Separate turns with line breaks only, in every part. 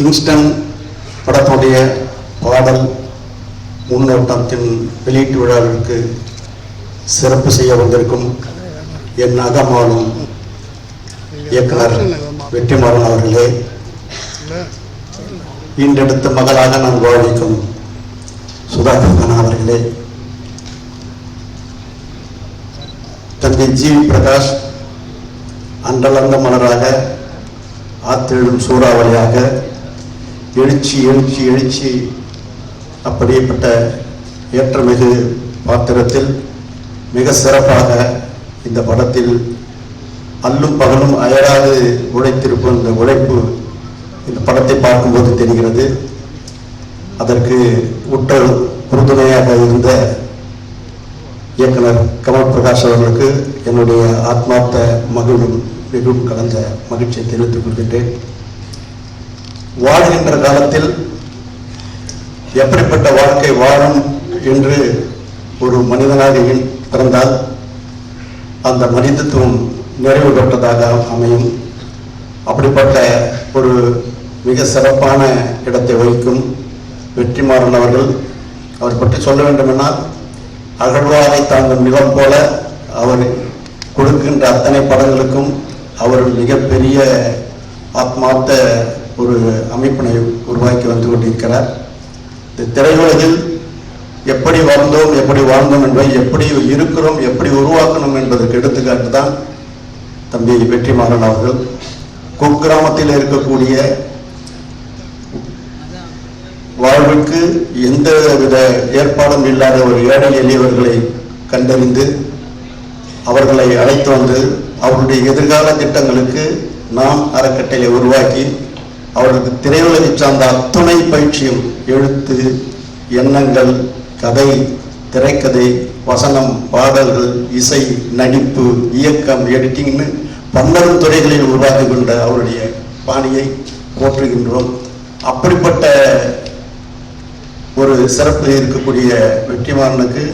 Kingston படத்துடைய பாடல் முன்னோட்டத்தின் வெளியீட்டு விழாவிற்கு சிறப்பு செய்ய வந்திருக்கும் என் அகமானும் இயக்குனர் வெற்றிமாறன் அவர்களே, ஈண்டெடுத்த மகளாக நான் வாழ்விக்கும் சுதாகரன் அவர்களே, தந்தை ஜி பிரகாஷ் அன்றலர்ந்த மலராக ஆத்தெழும் சூறாவளியாக எழுச்சி எழுச்சி எழுச்சி அப்படிப்பட்ட ஏற்றமிகு பாத்திரத்தில் மிக சிறப்பாக இந்த படத்தில் அல்லும் பகலும் அயராது உழைத்திருக்கும் இந்த உழைப்பு இந்த படத்தை பார்க்கும்போது தெரிகிறது. அதற்கு உற்ற உறுதுணையாக இருந்த இயக்குனர் கமல் பிரகாஷ் அவர்களுக்கு என்னுடைய ஆத்மார்த்த மிகவும் கலந்த மகிழ்ச்சியை தெரிவித்துக் கொள்கின்றேன். வாழ்கின்ற காலத்தில் எப்படிப்பட்ட வாழ்க்கை வாழும் என்று ஒரு மனிதனாக பிறந்தால் அந்த மனிதத்துவம் நிறைவு பெற்றதாக அமையும். அப்படிப்பட்ட ஒரு மிக சிறப்பான இடத்தை வகிக்கும் வெற்றிமாறன் அவர்கள். அவர் பற்றி சொல்ல வேண்டுமென்றால் அகழ்வாரை தாங்கும் நிலம் போல அவர் கொடுக்கின்ற அத்தனை படங்களுக்கும் அவர் மிகப்பெரிய ஆத்மார்த்த ஒரு அமைப்பினை உருவாக்கி வந்து கொண்டிருக்கிறார். இந்த திரையுலகில் எப்படி வந்தோம், எப்படி வாழ்ந்தோம் என்பதை, எப்படி இருக்கிறோம், எப்படி உருவாக்கணும் என்பதற்கு எடுத்துக்காட்டு தான் தம்பி வெற்றிமாறன் அவர்கள். குக்கிராமத்தில் இருக்கக்கூடிய வாழ்வுக்கு எந்த வித ஏற்பாடும் இல்லாத ஒரு ஏழை எளியவர்களை கண்டறிந்து அவர்களை அழைத்து வந்து அவருடைய எதிர்கால திட்டங்களுக்கு நாம் அறக்கட்டளை உருவாக்கி அவர்களுக்கு திரையுலகை சார்ந்த அத்துணை பயிற்சியும், எழுத்து, எண்ணங்கள், கதை, திரைக்கதை, வசனம், பாடல்கள், இசை, நடிப்பு, இயக்கம், எடிட்டிங்னு 12 துறைகளில் உருவாக்கி கொண்ட அவருடைய பாணியை போற்றுகின்றோம். அப்படிப்பட்ட ஒரு சிறப்பு இருக்கக்கூடிய வெற்றிமாறனுக்கு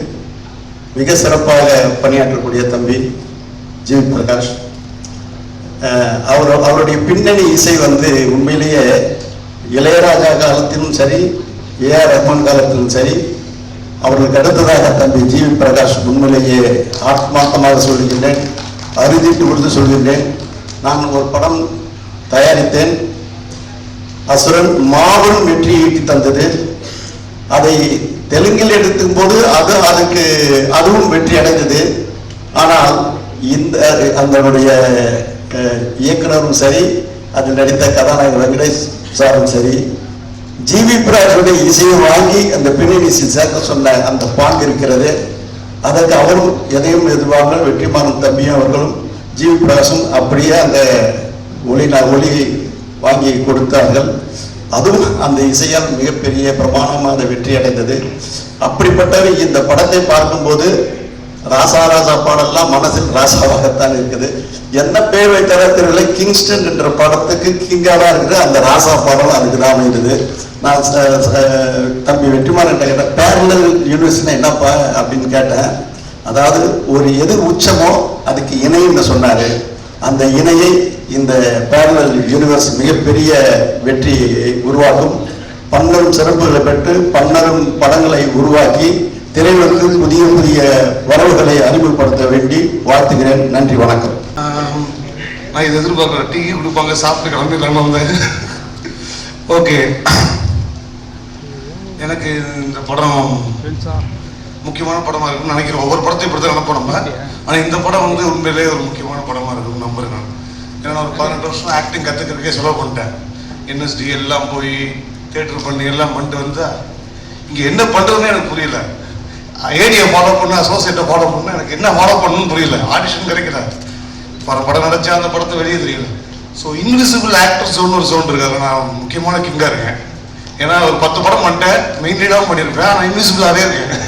மிக சிறப்பாக பணியாற்றக்கூடிய தம்பி ஜி பிரகாஷ், அவருடைய பின்னணி இசை வந்து உண்மையிலேயே இளையராஜா காலத்திலும் சரி, ஏஆர் ரஹ்மான் காலத்திலும் சரி, அவர்களுக்கு அடுத்ததாக தம்பி ஜி பிரகாஷ் உண்மையிலேயே ஆத்மார்த்தமாக சொல்கின்றேன், அறுதிட்டு கொடுத்து சொல்கின்றேன். நான் ஒரு படம் தயாரித்தேன், அசுரன் மாபெரும் வெற்றி ஈட்டி தந்தது. அதை தெலுங்கில் எடுக்கும் போது அதுவும் வெற்றி அடைந்தது. ஆனால் அதனுடைய இயக்குனரும் சரி, அதில் நடித்த கதாநாயகர் வெங்கடேஷ் சாரும் சரி, ஜிவி பிரகாஷுடைய இசையை வாங்கி அந்த பின்னணி சேர்க்க சொன்ன அந்த பாங்கு இருக்கிறது. அதற்கு அவரும் எதையும் எதிர்பார்க்க வெற்றிமாறன் தம்பியும் அவர்களும் ஜிவி பிரகாஷும் அப்படியே அந்த ஒளியை வாங்கி கொடுத்தார்கள். அதுவும் அந்த இசையால் மிகப்பெரிய பிரமாணமாக வெற்றி அடைந்தது. அப்படிப்பட்டவை இந்த படத்தை பார்க்கும்போது ராசா ராசா பாடலாம் மனசில் ராசாவாகத்தான் இருக்குது. என்ன பேர் வைத்தார தெரியல, கிங்ஸ்டன் என்ற படத்துக்கு கிங்காக தான் இருக்குது. அந்த ராசா பாடல் அதுக்கு தான் அமைந்தது. நான் தம்பி வெற்றிமாறன் கேட்டேன், பேரலல் யூனிவர்ஸ்னா என்னப்பா அப்படின்னு கேட்டேன். அதாவது ஒரு எது உச்சமோ அதுக்கு இணைன்னு சொன்னார். அந்த இணையை இந்த பேரலல் யூனிவர்ஸ் மிகப்பெரிய வெற்றியை உருவாக்கும். 12 சிறப்புகளை பெற்று 12 படங்களை உருவாக்கி திரையுலகில் புதிய புதிய வரவுகளை அறிமுகப்படுத்த வேண்டி வாழ்த்துகிறேன். நன்றி, வணக்கம்.
நான் இதை எதிர்பார்க்குறேன், டீ கொடுப்பாங்க, சாப்பிட்டு கிளம்பிடலாமா வந்தேன். ஓகே, எனக்கு இந்த படம் முக்கியமான படமாக இருக்குன்னு நினைக்கிறேன். ஒவ்வொரு படத்தையும் இப்படி தான் நினைப்போம் நம்ம. ஆனால் இந்த படம் வந்து உண்மையிலேயே ஒரு முக்கியமான படமாக இருக்குன்னு நம்புறேன் நான். ஏன்னா ஒரு 18 வருஷம் ஆக்டிங் கற்றுக்கிறதுக்கே செலவு பண்ணிட்டேன். என்எஸ்டி எல்லாம் போய் தியேட்டர் பண்ணி எல்லாம் பண்ணிட்டு வந்தா இங்கே என்ன பண்ணுறதுன்னு எனக்கு புரியல. ஏடியை ஃபாலோ பண்ண, அசோசியேட்டை ஃபாலோ பண்ண, எனக்கு என்ன ஃபாலோ பண்ணணும்னு புரியல. ஆடிஷன் கிடைக்கல, படம் நடிச்சா அந்த படத்தை வெளியே தெரியல. ஸோ இன்விசிபிள் ஆக்டர் ஜோன் ஒரு ஜோன் இருக்காரு. நான் முக்கியமான கிங்காக இருக்கேன். ஏன்னா ஒரு 10 படம் பண்ணிட்டேன், மெயின் லீடாகவும் பண்ணியிருப்பேன், ஆனால் இன்விசிபிளாகவே இருக்கேன்.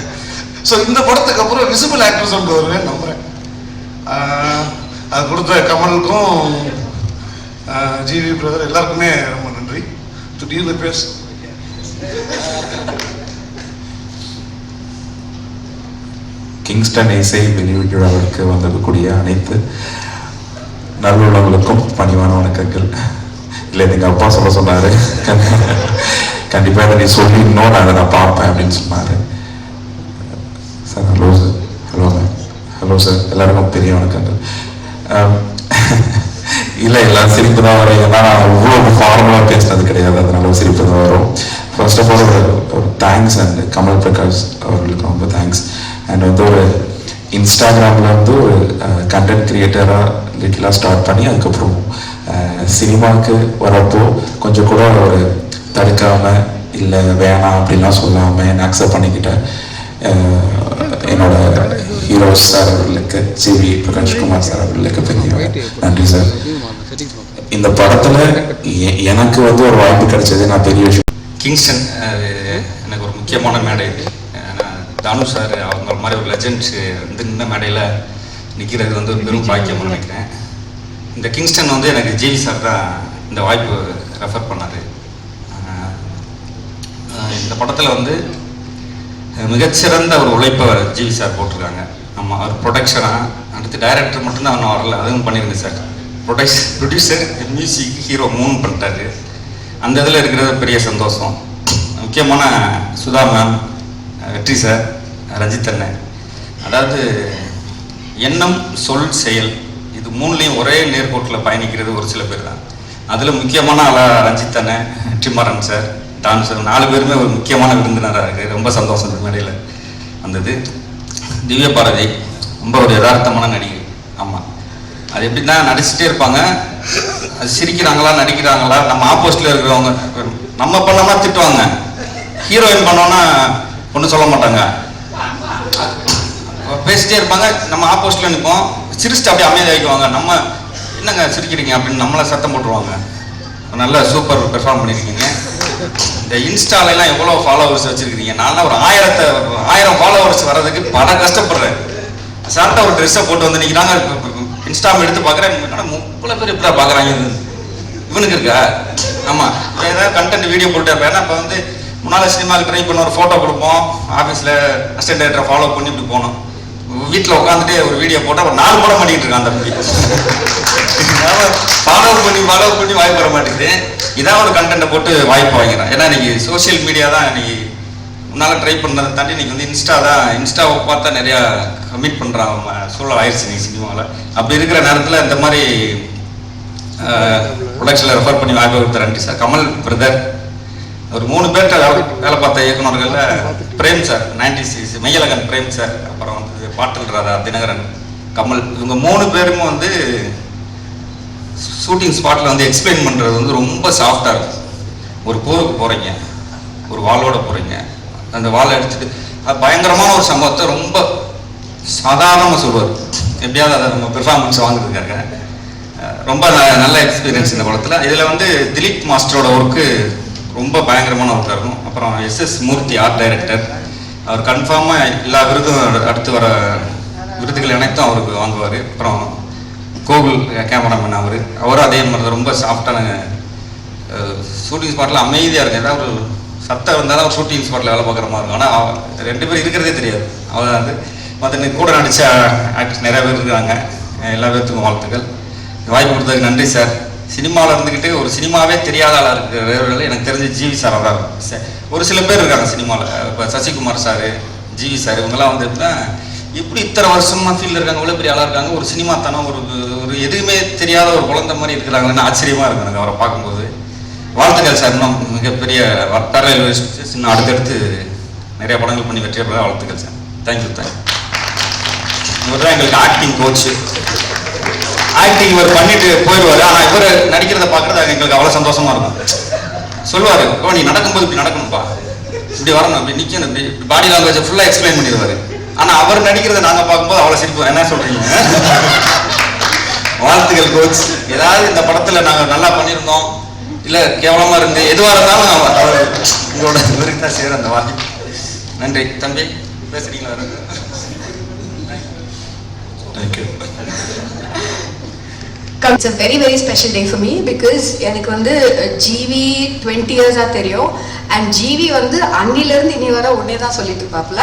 ஸோ இந்த படத்துக்கு அப்புறம் விசிபிள் ஆக்டர்ஸ் ஒன்று வருவேன் நம்புகிறேன். அது கொடுத்த கமலுக்கும் ஜிவி பிரதர் எல்லாருக்குமே ரொம்ப நன்றி. திடீர்னு பேச
கிங்ஸ்டன் இசை வெளியீட்டு விழாவிற்கு வந்திருக்கக்கூடிய அனைத்து நல்லுள்ளவர்களுக்கும் பணிவான வணக்கங்கள். இல்லை எங்கள் அப்பா சொல்ல சொன்னார், கண்டிப்பாக இதை நீ சொல்லிடணும், நான் அதை நான் பார்ப்பேன் அப்படின்னு சொன்னார். Sir hello sir. Hello ma'am. Hello sir. எல்லாருக்கும் பெரிய வணக்கம். இல்லை எல்லாம் சிரிப்பு தான் வரும், ஏன்னா நான் அவ்வளோ ஃபார்மலாக பேசினது கிடையாது, அதனால சிரிப்பு தான் வரும். ஃபர்ஸ்ட் ஆஃப் ஆல் ஒரு தேங்க்ஸ் அண்ட் கமல் பிரகாஷ் அவர்களுக்கு ரொம்ப தேங்க்ஸ். அண்ட் வந்து ஒரு இன்ஸ்டாகிராமில் வந்து ஒரு கண்டென்ட் கிரியேட்டராக லிட்டிலாக ஸ்டார்ட் பண்ணி அதுக்கப்புறம் சினிமாவுக்கு வரப்போ கொஞ்சம் கூட ஒரு தடுக்காமல் இல்லை வேணாம் அப்படின்லாம் சொல்லாமல் என்னை அக்செப்ட் பண்ணிக்கிட்டேன் என்னோட ஹீரோஸ் சார் அவர்களுக்கு, சிவி பிரகாஷ்குமார் சார் அவர்களுக்கு பெரிய நன்றி சார். இந்த படத்தில் எனக்கு வந்து ஒரு வாய்ப்பு கிடைச்சது நான் பெரிய விஷயம்.
கிங்ஸ்டன் எனக்கு ஒரு முக்கியமான மேடை இது. தானு சார் அவங்க மாதிரி ஒரு லெஜண்ட்ஸ் வந்து இந்த மேடையில் நிற்கிறது வந்து ஒரு பெரும் பாக்கியமாக நினைக்கிறேன். இந்த கிங்ஸ்டன் வந்து எனக்கு ஜிவி சார் தான் இந்த வாய்ப்பு ரெஃபர் பண்ணார். இந்த படத்தில் வந்து மிகச்சிறந்த ஒரு உழைப்பை ஜிவி சார் போட்டிருக்காங்க. நம்ம அவர் ப்ரொடக்ஷனாக அடுத்து டைரக்டர் மட்டும்தான் அவன் வரல, அதுவும் பண்ணியிருந்தேன் சார். ப்ரொடியூசர் மியூசிக் ஹீரோ 3 பண்ணிட்டாரு. அந்த இதில் இருக்கிறது பெரிய சந்தோஷம். முக்கியமான சுதா மேம், வெற்றி சார், ரஞ்சித் அண்ணன், அதாவது எண்ணம் சொல் செயல் இது 3லையும் ஒரே நேர்கோட்டில் பயணிக்கிறது ஒரு சில பேர் தான். அதில் முக்கியமான ஆளாக ரஞ்சித் அண்ணன், வெற்றிமாறன் சார், டான் சார் 4 பேருமே ஒரு முக்கியமான விருந்தினராக இருக்குது. ரொம்ப சந்தோஷம் இந்த மேடையில் வந்தது. திவ்ய பாரதி ரொம்ப ஒரு யதார்த்தமான நடிகை. ஆமாம், அது எப்படின்னா நடிச்சுட்டே இருப்பாங்க, அது சிரிக்கிறாங்களா நடிக்கிறாங்களா, நம்ம ஆப்போசிட்டில் இருக்கிறவங்க நம்ம பண்ணோம்னா திட்டுவாங்க, ஹீரோயின் பண்ணோன்னா ஒன்றும் சொல்ல மாட்டாங்க, பேசிட்டே இருப்பாங்க, நம்ம ஆப்போசிட்டில் நிற்போம், சிரிச்சுட்டு அப்படியே அமைதி ஆகிக்குவாங்க, நம்ம என்னங்க சிரிக்கிறீங்க அப்படின்னு நம்மளை சத்தம் போட்டுருவாங்க. நல்ல சூப்பர் பெர்ஃபார்ம் பண்ணியிருக்கீங்க. இந்த இன்ஸ்டாலெல்லாம் எவ்வளோ ஃபாலோவர்ஸ் வச்சுருக்கிறீங்க. நான்லாம் ஒரு 1000 ஃபாலோவர்ஸ் வர்றதுக்கு பல கஷ்டப்படுறேன். சார்ட்ட ஒரு ட்ரெஸ்ஸை போட்டு வந்து நிற்கிறாங்க, இன்ஸ்டாவில் எடுத்து பார்க்குறேன், 30 பேர் எப்படா பார்க்குறாங்க, இவனுக்கு இருக்கா? ஆமாம், ஏதாவது கண்டென்ட் வீடியோ போட்டு இருப்பேன். ஏன்னா இப்போ வந்து முன்னால் சினிமாவுக்கு ட்ரை பண்ண ஒரு ஃபோட்டோ கொடுப்போம், ஆஃபீஸில் அசிஸ்டன்ட் டைரக்டரை ஃபாலோ பண்ணி இப்படி போனோம். வீட்டில் உட்காந்துட்டு ஒரு வீடியோ போட்டால் ஒரு 4 படம் பண்ணிக்கிட்டு இருக்கான் அந்த தம்பி. ஃபாலோ பண்ணி வாய்ப்பு வர மாட்டேங்குது. இதான் ஒரு கண்டென்ட்டை போட்டு வாய்ப்பு வாங்கிறேன். ஏன்னா இன்னைக்கு சோஷியல் மீடியா தான் இன்னைக்கு முன்னால் ட்ரை பண்ணதை தாண்டி இன்னைக்கு வந்து இன்ஸ்டாவை பார்த்தா நிறையா கமிட் பண்ணுறாங்க சூழல் ஆயிடுச்சு இன்னைக்கு சினிமாவில். அப்படி இருக்கிற நேரத்தில் இந்த மாதிரி ப்ரொடக்ஷனில் ரெஃபர் பண்ணி வாய்ப்பு கொடுத்த நன்றி சார். கமல் பிரதர் ஒரு 3 பேர்கிட்ட வேலை பார்த்த இயக்குநர்களில் பிரேம் சார், 96 மெய்யழகன் பிரேம் சார், அப்புறம் வந்து பாட்டல் ராதா, தினகரன், கமல், இவங்க 3 பேருமே வந்து ஷூட்டிங் ஸ்பாட்டில் வந்து எக்ஸ்பிளைன் பண்ணுறது வந்து ரொம்ப சாஃப்டாக இருக்கும். ஒரு போருக்கு போகிறீங்க, ஒரு வாளோட போகிறீங்க, அந்த வாளை எடுத்துட்டு அது பயங்கரமான ஒரு சம்பவத்தை ரொம்ப சாதாரணமாக சொல்லுவார். எப்படியாவது அதை நம்ம பெர்ஃபார்மன்ஸ் வாங்குறதுக்காக ரொம்ப நல்ல எக்ஸ்பீரியன்ஸ் இந்த படத்தில். இதில் வந்து திலீப் மாஸ்டரோட ஒர்க்கு ரொம்ப பயங்கரமான ஒர்க்காக இருக்கும். அப்புறம் SS மூர்த்தி ஆர்ட் டைரக்டர், அவர் கன்ஃபார்மாக எல்லா விருதும் அடுத்து வர விருதுகள் அனைத்தும் அவருக்கு வாங்குவார். அப்புறம் கோகுல் கேமராமேன் அவரும் அதே மாதிரி தான் ரொம்ப சாஃப்டான ஷூட்டிங் ஸ்பாட்டில் அமைதியாக இருக்கும். ஏதாவது ஒரு சத்தம் இருந்தாலும் அவர் ஷூட்டிங் ஸ்பாட்டில் வேலை பார்க்குற மாதிரி இருக்கும். ஆனால் 2 பேர் இருக்கிறதே தெரியாது. அவர் வந்து மற்ற கூட நடித்த ஆக்டர்ஸ் நிறைய பேர் இருக்காங்க. எல்லா பேர்த்துக்கும் வாழ்த்துக்கள். வாய்ப்பு கொடுத்ததுக்கு நன்றி சார். சினிமாவில் இருந்துக்கிட்டு ஒரு சினிமாவே தெரியாத ஆளாக இருக்கிறவர்கள் எனக்கு தெரிஞ்ச ஜிவி சாராக தான் இருக்கும். ஒரு சில பேர் இருக்காங்க சினிமாவில், இப்போ சசிகுமார் சார், ஜிவி சார், இவங்கெல்லாம் வந்து எப்படின்னா இப்படி இத்தனை வருஷமாக ஃபீல்டில் இருக்காங்க, இவ்வளோ பெரிய ஆளாக இருக்காங்க, ஒரு சினிமா தானே ஒரு எதுவுமே தெரியாத ஒரு குழந்தை மாதிரி இருக்கிறாங்கன்னு ஆச்சரியமாக இருக்கும் எனக்கு அவரை பார்க்கும்போது. வாழ்த்துக்கள் சார். இன்னும் மிகப்பெரிய பேரல் இன்னும் அடுத்தடுத்து நிறைய படங்கள் பண்ணி வெற்றியை பெற வாழ்த்துக்கள் சார். தேங்க்யூ. இவர் தான் எங்களுக்கு ஆக்டிங் கோச்சு. ஆக்டிங் இவர் பண்ணிட்டு போயிடுவார். ஆனால் இவர் நடிக்கிறத பார்க்குறது எங்களுக்கு அவ்வளோ சந்தோஷமா இருக்கும். சொல்லுவார், ஓ நீ நடக்கும்போது இப்படி நடக்கணும்ப்பா, இப்படி வரணும், இப்படி நிற்கணும், இப்படி பாடி லாங்குவேஜை ஃபுல்லாக எக்ஸ்பிளைன் பண்ணிடுவார். ஆனால் அவர் நடிக்கிறத நாங்கள் பார்க்கும்போது அவ்வளோ சிரிப்போம். என்ன சொல்கிறீங்க? வாழ்த்துக்கள் கோச். ஏதாவது இந்த படத்தில் நாங்கள் நல்லா பண்ணியிருந்தோம், இல்லை கேவலமாக இருந்து எதுவாக இருந்தாலும் அவர் உங்களோட இவருக்கு தான் சேரும் அந்த வார்த்தை. நன்றி தம்பி. பேசுறீங்களா?
Thank you.
It's a very very special day for me because எனக்கு வந்து ஜிவி 20 years தெரியும். அண்ட் ஜிவி வந்து அன்னிலிருந்து இனி வர ஒன்னே தான் சொல்லிட்டு இருப்பாப்புல.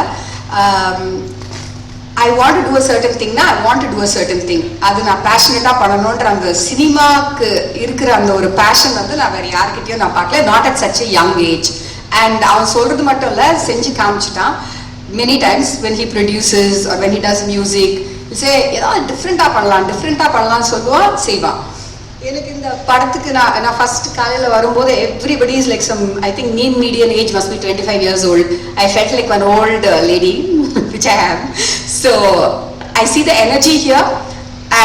I want to do a certain thing na I want to do a certain thing. அது நான் பேஷனேட்டா பண்ணணும்ன்ற அந்த சினிமாக்கு இருக்கிற அந்த ஒரு பேஷன் வந்து நான் வேற யார்கிட்டயும் நான் பார்க்கல, not at such a young age. And அவன் சொல்றது மட்டும் இல்ல, செஞ்சு காமிச்சிட்டான். Many times when he produces or when he does music, he say ஏதாவது டிஃப்ரெண்டா பண்ணலாம் சொல்லுவான், செய்வான். எனக்கு இந்த படத்துக்கு நான் ஃபர்ஸ்ட் காலையில் வரும்போது everybody is like some, I think median age must be 25 years old. I felt like an old lady, which I am. So I see the energy here.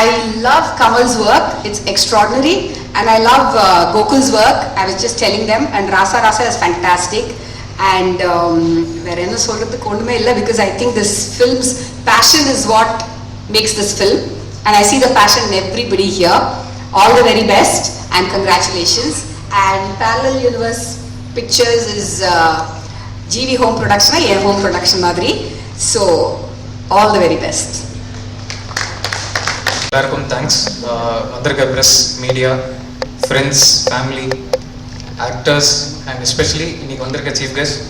I love Kamal's work, it's extraordinary, and I love Gokul's work. I was just telling them, and Rasa is fantastic. And வேற என்ன சொல்றதுக்கு ஒண்ணுமே இல்லை, because I think this film's passion is what makes this film, and I see the passion in everybody here. All the very best and congratulations. And Parallel Universe Pictures is GV home production, a home production madri. So all the very best.
எல்லாருக்கும் thanks. வந்திருக்க press, media, friends, family, actors and especially இன்னைக்கு வந்திருக்க chief guest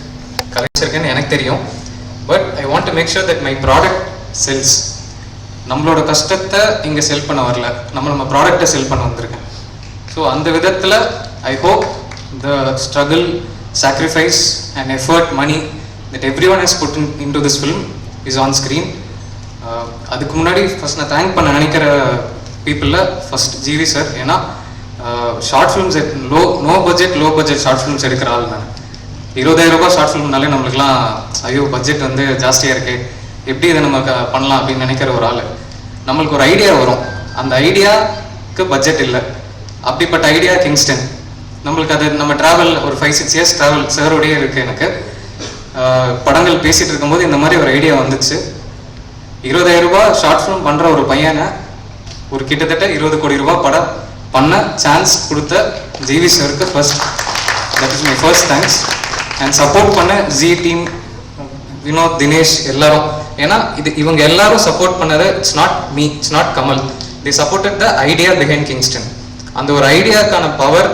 கலைச்சிருக்கேன்னு எனக்கு தெரியும். But I want to make sure that my product sells. நம்மளோட கஷ்டத்தை இங்கே செல் பண்ண வரல, நம்ம ப்ராடக்டை செல் பண்ண வந்திருக்கேன். ஸோ அந்த விதத்தில் I hope the struggle, sacrifice and effort, money that every one has put in to this film is on screen. அதுக்கு முன்னாடி ஃபஸ்ட் நான் தேங்க் பண்ண நினைக்கிற பீப்புளில் ஃபஸ்ட் ஜிவி சார். ஏன்னா short films low budget short films எடுக்கிற ஆள் நான். 20,000 ரூபாய் ஷார்ட் ஃபிலிம்னாலே நம்மளுக்குலாம் ஐயோ பட்ஜெட் வந்து ஜாஸ்தியாக இருக்குது, எப்படி இதை நம்ம பண்ணலாம் அப்படின்னு நினைக்கிற ஒரு ஆள். நம்மளுக்கு ஒரு ஐடியா வரும், அந்த ஐடியாவுக்கு பட்ஜெட் இல்லை. அப்படிப்பட்ட ஐடியா கிங்ஸ்டன். நம்மளுக்கு அது நம்ம ட்ராவல் ஒரு 5-6 இயர்ஸ் ட்ராவல் சாரோடையே இருக்குது. எனக்கு படங்கள் பேசிகிட்டு இருக்கும்போது இந்த மாதிரி ஒரு ஐடியா வந்துச்சு. 20,000 ரூபாய் ஷார்ட் ஃபிலிம் பண்ணுற ஒரு பையனை ஒரு கிட்டத்தட்ட 20 கோடி ரூபாய் படம் பண்ண சான்ஸ் கொடுத்த ஜிவி சாருக்கு first, that is my first thanks. And support பண்ண ஜி டீம், வினோத், தினேஷ் எல்லாரும். ஏன்னா இவங்க எல்லாரும் சப்போர்ட் பண்ணது it's not me, it's not Kamal. They supported the idea behind Kingston. அந்த ஒரு ஐடியாக்கான பவர்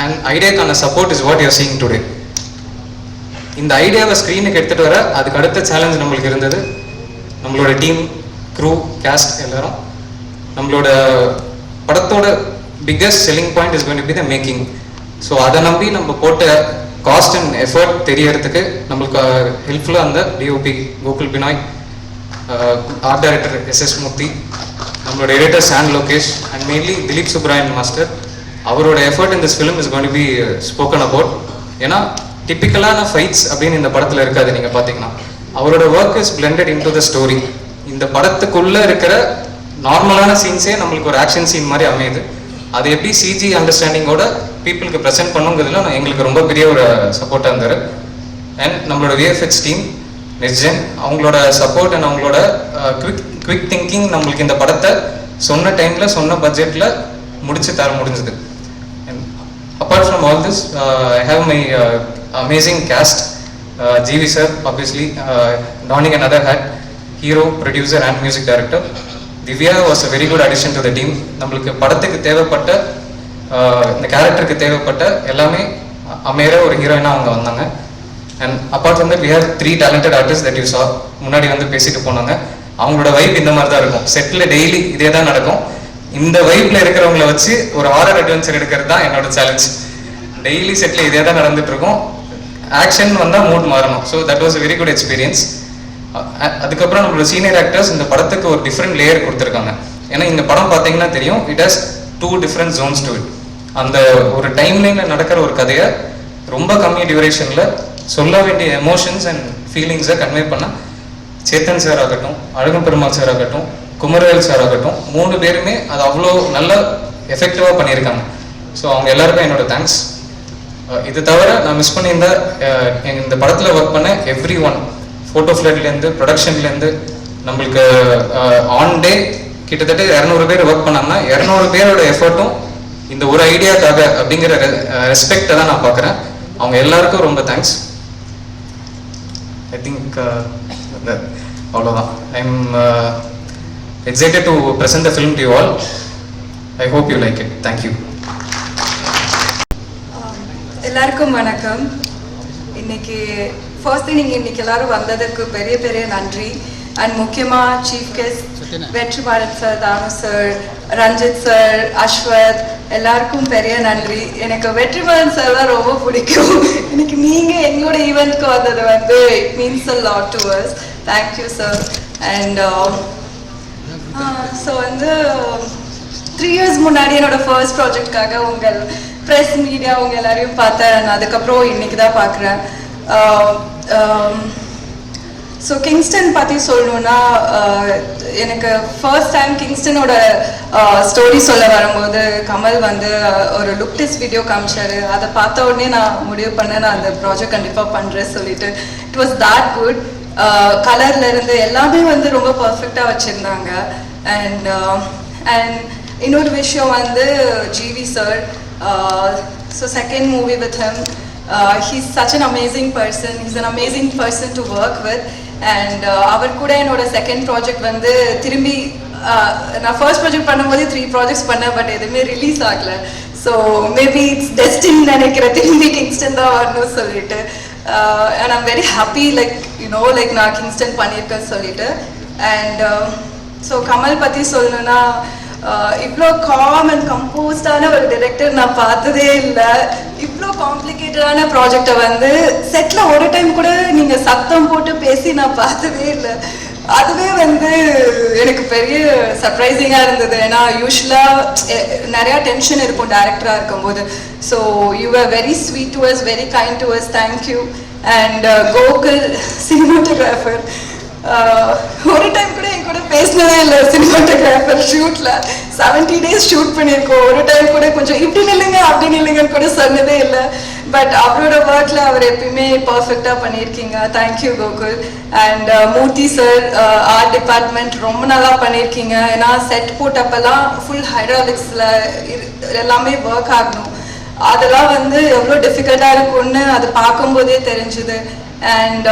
அண்ட் ஐடியாக்கான support is what you are seeing today. இந்த ஐடியாவை ஸ்க்ரீனுக்கு எடுத்துகிட்டு வர அதுக்கு அடுத்த சேலஞ்ச் நம்மளுக்கு இருந்தது. நம்மளோட டீம், க்ரூ, கேஸ்ட் எல்லாரும். நம்மளோட படத்தோட biggest selling point is going to be the making. So அதை நம்பி நம்ம போட்ட காஸ்ட் அண்ட் எஃபர்ட் தெரியறதுக்கு நம்மளுக்கு ஹெல்ப்ஃபுல்லாக அந்த DOP Gokul Binoy, art director SS Murthy, நம்மளோட editor San Lokesh and mainly Dhilip Subbarayan master. அவரோட effort in this film is going to be spoken about. ஏன்னா டிப்பிக்கலான ஃபைட்ஸ் அப்படின்னு இந்த படத்தில் இருக்காது. நீங்கள் பார்த்தீங்கன்னா அவரோட work is blended in to the story. இந்த படத்துக்குள்ளே இருக்கிற நார்மலான சீன்ஸே நம்மளுக்கு ஒரு ஆக்ஷன் சீன் மாதிரி அமையுது. அது எப்படி சிஜி அண்டர்ஸ்டாண்டிங்கோட பீப்புளுக்கு ப்ரெசென்ட் பண்ணுங்கிறதுல எங்களுக்கு ரொம்ப பெரிய ஒரு சப்போர்ட்டாக இருந்தார். அண்ட் நம்மளோட விஎஃப்எக்ஸ் டீம் நிர்ஜன், அவங்களோட சப்போர்ட் அண்ட் அவங்களோட குவிக் திங்கிங் நம்மளுக்கு இந்த படத்தை சொன்ன டைமில் சொன்ன பட்ஜெட்டில் முடிச்சு தர முடிஞ்சது. And apart from all this I have my amazing cast. GV sir obviously donning another hat, hero, producer and music director. Divya was a very good addition to the team. நம்மளுக்கு படத்துக்கு தேவைப்பட்ட இந்த கேரக்டருக்கு தேவைப்பட்ட எல்லாமே அமையற ஒரு ஹீரோயினாக அவங்க வந்தாங்க. And apart from that we have 3 talented artists that you saw. முன்னாடி வந்து பேசிட்டு போனாங்க. அவங்களோட வைப் இந்த மாதிரி தான் இருக்கும். செட்டில் டெய்லி இதே தான் நடக்கும். இந்த வைப்பில் இருக்கிறவங்கள வச்சு ஒரு ஹாரர் அட்வென்ச்சர் எடுக்கிறது தான் என்னோட சேலஞ்ச். டெய்லி செட்டில் இதே தான் நடந்துட்டு இருக்கும். ஆக்ஷன் வந்தால் மூட் மாறணும். So that was a very good experience. அதுக்கப்புறம் நம்மளோட சீனியர் ஆக்டர்ஸ் இந்த படத்துக்கு ஒரு டிஃப்ரெண்ட் லேயர் கொடுத்துருக்காங்க. ஏன்னா இந்த படம் பார்த்தீங்கன்னா தெரியும், it has 2 different zones to it. அந்த ஒரு டைம்லைனில் நடக்கிற ஒரு கதையை ரொம்ப கம்மி டியூரேஷனில் சொல்ல வேண்டிய எமோஷன்ஸ் அண்ட் ஃபீலிங்ஸை கன்வே பண்ண சேத்தன் சார் ஆகட்டும், அழகம் பெருமாள் சார் ஆகட்டும், குமரவேல் சார் ஆகட்டும், 3 பேருமே அது அவ்வளோ நல்ல எஃபெக்டிவாக பண்ணியிருக்காங்க. ஸோ அவங்க எல்லாருக்கும் என்னோட தேங்க்ஸ். இது தவிர நான் மிஸ் பண்ணியிருந்த இந்த படத்தில் ஒர்க் பண்ண எவ்ரி ஒன், ஃபோட்டோ ஃப்ளட்லேருந்து ப்ரொடக்ஷன்லேருந்து நம்மளுக்கு ஆன் டே கிட்டத்தட்ட 200 பேர் ஒர்க் பண்ணாங்கன்னா 200 பேரோட எஃபர்ட்டும் இந்த ஒரு ஐடியாக்காக அப்படிங்கிற ரெஸ்பெக்டை தான் நான் பார்க்குறேன். அவங்க எல்லாருக்கும் ரொம்ப தேங்க்ஸ். ஐ திங்க் அவ்வளோதான். I am excited to present the film to you all. I hope you like it. Thank you.
எல்லாருக்கும் வணக்கம். இன்னைக்கு ஃபர்ஸ்ட் நீங்கள் இன்னைக்கு எல்லாரும் வந்ததுக்கு பெரிய பெரிய நன்றி. அண்ட் முக்கியமாக chief guest Vetrimaaran sir, Thanu sir, Ranjith sir, Ashwath எல்லாருக்கும் பெரிய நன்றி. எனக்கு வெற்றிமாறன் சார் தான் ரொம்ப பிடிக்கும். இன்னைக்கு நீங்கள் எங்களோட ஈவெண்ட்க்கு வந்தது வந்து it means a lot to us. Thank you sir. And so வந்து 3 years முன்னாடி என்னோட ஃபர்ஸ்ட் ப்ராஜெக்ட்காக உங்கள் ப்ரெஸ் மீடியா உங்கள் எல்லாரையும் பார்த்தேன். அதுக்கப்புறம் இன்னைக்கு தான் பார்க்குறேன். ஸோ கிங்ஸ்டன் பற்றி சொல்லணுன்னா, எனக்கு ஃபர்ஸ்ட் டைம் கிங்ஸ்டனோட ஸ்டோரி சொல்ல வரும்போது கமல் வந்து ஒரு லுக் டெஸ்ட் வீடியோ காமிச்சாரு. அதை பார்த்த உடனே நான் முடிவு பண்ணேன், நான் அந்த ப்ராஜெக்ட் கண்டிப்பாக பண்ணுறேன் சொல்லிட்டு. It was that good. கலர்லேருந்து எல்லாமே வந்து ரொம்ப பர்ஃபெக்டாக வச்சுருந்தாங்க. அண்ட் இன்னொரு விஷயம் வந்து GV sir. So second movie with him. He's such an amazing person. He's an amazing person to work with. And அவர் கூட என்னோட செகண்ட் ப்ராஜெக்ட் வந்து திரும்பி நான் ஃபர்ஸ்ட் ப்ராஜெக்ட் பண்ணும்போது 3 projects பண்ணேன், பட் எதுவுமே ரிலீஸ் ஆகலை. ஸோ மேபி இட்ஸ் டெஸ்டின் நினைக்கிறேன் திரும்பி கிங்ஸ்டன் தான் வரணும்னு சொல்லிட்டு. And I'm very happy like like நான் கிங்ஸ்டன் பண்ணியிருக்கேன்னு சொல்லிட்டு. அண்ட் ஸோ கமல் பற்றி சொல்லணுன்னா, இவ்வளோ காம் அண்ட் கம்போஸ்டான ஒரு டைரக்டர் நான் பார்த்ததே இல்லை. இவ்வளோ காம்ப்ளிகேட்டடான ப்ராஜெக்டை வந்து செட்டில் ஒரு டைம் கூட நீங்கள் சத்தம் போட்டு பேசி நான் பார்த்ததே இல்லை. அதுவே வந்து எனக்கு பெரிய சர்ப்ரைசிங்காக இருந்தது. ஏன்னா யூஸ்வலாக நிறையா டென்ஷன் இருக்கும் டேரக்டராக இருக்கும்போது. So you are very sweet to us, very kind to us. Thank you. And Gokul cinematographer, ஒரு டைம் கூட என் கூட பேசினதே இல்லை. சினிமாட்டோகிராஃபர் ஷூட்டில் 70 days ஷூட் பண்ணியிருக்கோம். ஒரு டைம் கூட கொஞ்சம் இப்படி நில்லுங்க அப்படி நில்லுங்கன்னு கூட சொன்னதே இல்லை. பட் அவரோட ஒர்க்கில் அவர் எப்பயுமே பர்ஃபெக்டாக பண்ணியிருக்கீங்க. Thank you Gokul. And Murthy sir, art department ரொம்ப நல்லா பண்ணியிருக்கீங்க. ஏன்னா செட் போட்டப்பெல்லாம் ஃபுல் ஹைட்ராலிக்ஸில் எல்லாமே ஒர்க் ஆகணும். அதெல்லாம் வந்து எவ்வளோ டிஃபிகல்ட்டாக இருக்கும்னு அது பார்க்கும்போதே தெரிஞ்சுது. And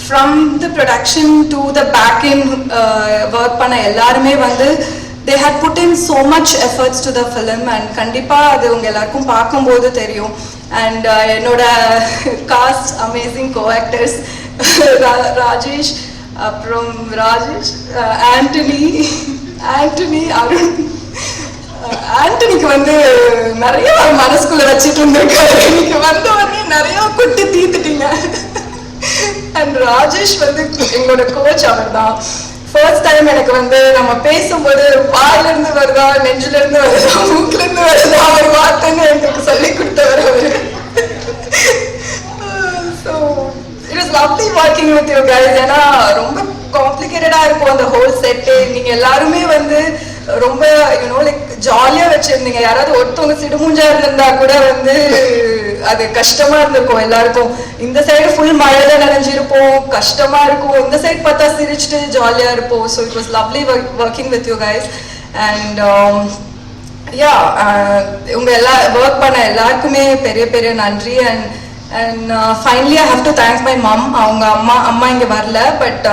from the production to the back end work பண்ண எல்லாருமே வந்து they had put in so much efforts to the film, and கண்டிப்பா அது உங்க எல்லாருக்கும் பார்க்கும்போது தெரியும். and என்னோட cast amazing co-actors ராஜேஷ், அப்புறம் ராஜேஷ், ஆண்டனி, அருண். ஆண்டனிக்கு வந்து நிறைய மனசுக்குள்ள வச்சுட்டு இருந்திருக்காரு. இன்னைக்கு வந்த உடனே நிறைய குட்டி தீத்துட்டீங்க. அண்ட் ராஜேஷ் வந்து எங்களோட கோச். அவர் தான் ஃபர்ஸ்ட் டைம் எனக்கு வந்து நம்ம பேசும்போது வாயிலிருந்து வருதா, நெஞ்சிலிருந்து வருதா, மூக்கிலிருந்து வருதா அவர் வார்த்தைன்னு எங்களுக்கு சொல்லி கொடுத்தவர் அவரு. So it was lovely working with you guys. ஏன்னா ரொம்ப காம்ப்ளிகேட்டடாக இருக்கும் அந்த ஹோல் செட்டு. நீங்கள் எல்லாருமே வந்து ரொம்ப லைக் ஜாலியாக வச்சுருந்தீங்க. யாராவது ஒருத்தவங்க சிடுமூஞ்சா இருந்திருந்தா கூட வந்து அது கஷ்டமா இருந்திருக்கும் எல்லாருக்கும். இந்த சைடு ஃபுல் மழையில நனைஞ்சிருப்போம், கஷ்டமா இருக்கும். இந்த சைடு பார்த்தா சிரிச்சுட்டு ஜாலியாக இருப்போம். So it was lovely working with you guys. And yeah, உங்க ஒர்க் பண்ண எல்லாருக்குமே பெரிய பெரிய நன்றி. And finally I have to thank my mom. அவங்க அம்மா இங்க வரல, but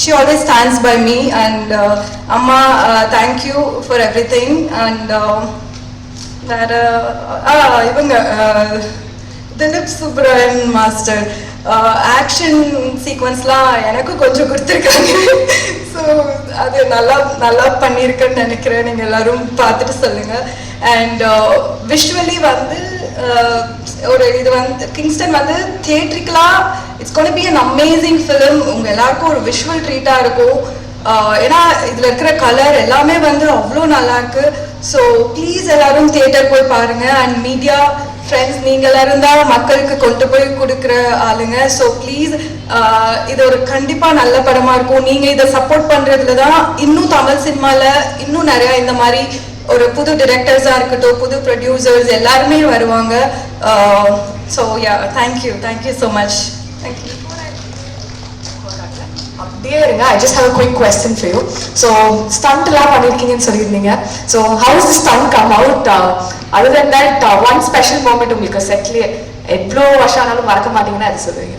she always stands by me. And அம்மா, thank you for everything. And இவங்க திலீப் சுப்ரமணியன் மாஸ்டர் ஆக்ஷன் சீக்வன்ஸ்லாம் எனக்கும் கொஞ்சம் கொடுத்துருக்காங்க. ஸோ அது நல்லா பண்ணியிருக்கேன்னு நினைக்கிறேன். நீங்கள் எல்லாரும் பார்த்துட்டு சொல்லுங்கள். அண்ட் விஷுவலி வந்து ஒரு இது வந்து கிங்ஸ்டன் வந்து தியேட்ரிக்கலாக it's gonna be an amazing film. உங்கள் எல்லாருக்கும் ஒரு விஷுவல் ட்ரீட்டாக இருக்கும். ஏன்னா இதில் இருக்கிற கலர் எல்லாமே வந்து அவ்வளோ நல்லா இருக்கு. ஸோ ப்ளீஸ் எல்லாரும் தியேட்டர் போய் பாருங்க. அண்ட் மீடியா ஃப்ரெண்ட்ஸ், நீங்கள் எல்லாரும் தான் மக்களுக்கு கொண்டு போய் கொடுக்குற ஆளுங்க. ஸோ ப்ளீஸ், இது ஒரு கண்டிப்பாக நல்ல படமாக இருக்கும். நீங்கள் இதை சப்போர்ட் பண்ணுறதுல தான் இன்னும் தமிழ் சினிமாவில் இன்னும் நிறையா இந்த மாதிரி ஒரு புது டிரெக்டர்ஸாக இருக்கட்டும், புது ப்ரொடியூசர்ஸ் எல்லாருமே வருவாங்க. So yeah, thank you so much. Thank you.
அப்படியே இருங்க. I just have a quick question for you. So stunt எல்லாம் பண்ணிருக்கீங்கன்னு சொல்லியிருந்தீங்க. So how does the stunt come out? Other than that, one special moment உங்களுக்கு செட்லயே எவ்வளோ வருஷம் ஆனாலும் மறக்க மாட்டீங்கன்னா அது சொல்லுவீங்க.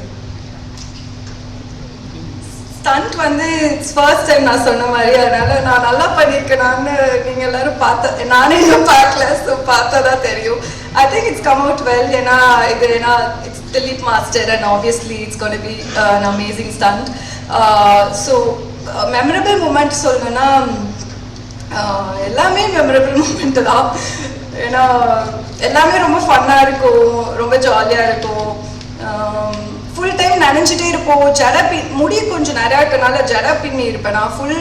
ஸ்டண்ட் வந்து இட்ஸ் ஃபர்ஸ்ட் டைம் நான் சொன்ன மாதிரி, அதனால நான் நல்லா பண்ணியிருக்கேனான்னு நீங்கள் எல்லாரும் நானே இன்னும் பார்க்கல. ஸோ பார்த்தா தான் தெரியும். I think it's come out well. It's Dilip Master, and obviously it's going to be an amazing stunt. So memorable moment சொல்லணும்னா எல்லாமே மெமரபிள் மூமெண்ட் தான். ஏன்னா எல்லாமே ரொம்ப ஃபன்னாக இருக்கும், ரொம்ப ஜாலியாக இருக்கும். ஃபுல் டைம் நினைஞ்சிட்டே இருப்போம். முடி கொஞ்சம் நிறையா இருக்கனால ஜடை பின்னி இருப்பேன். நான் ஃபுல்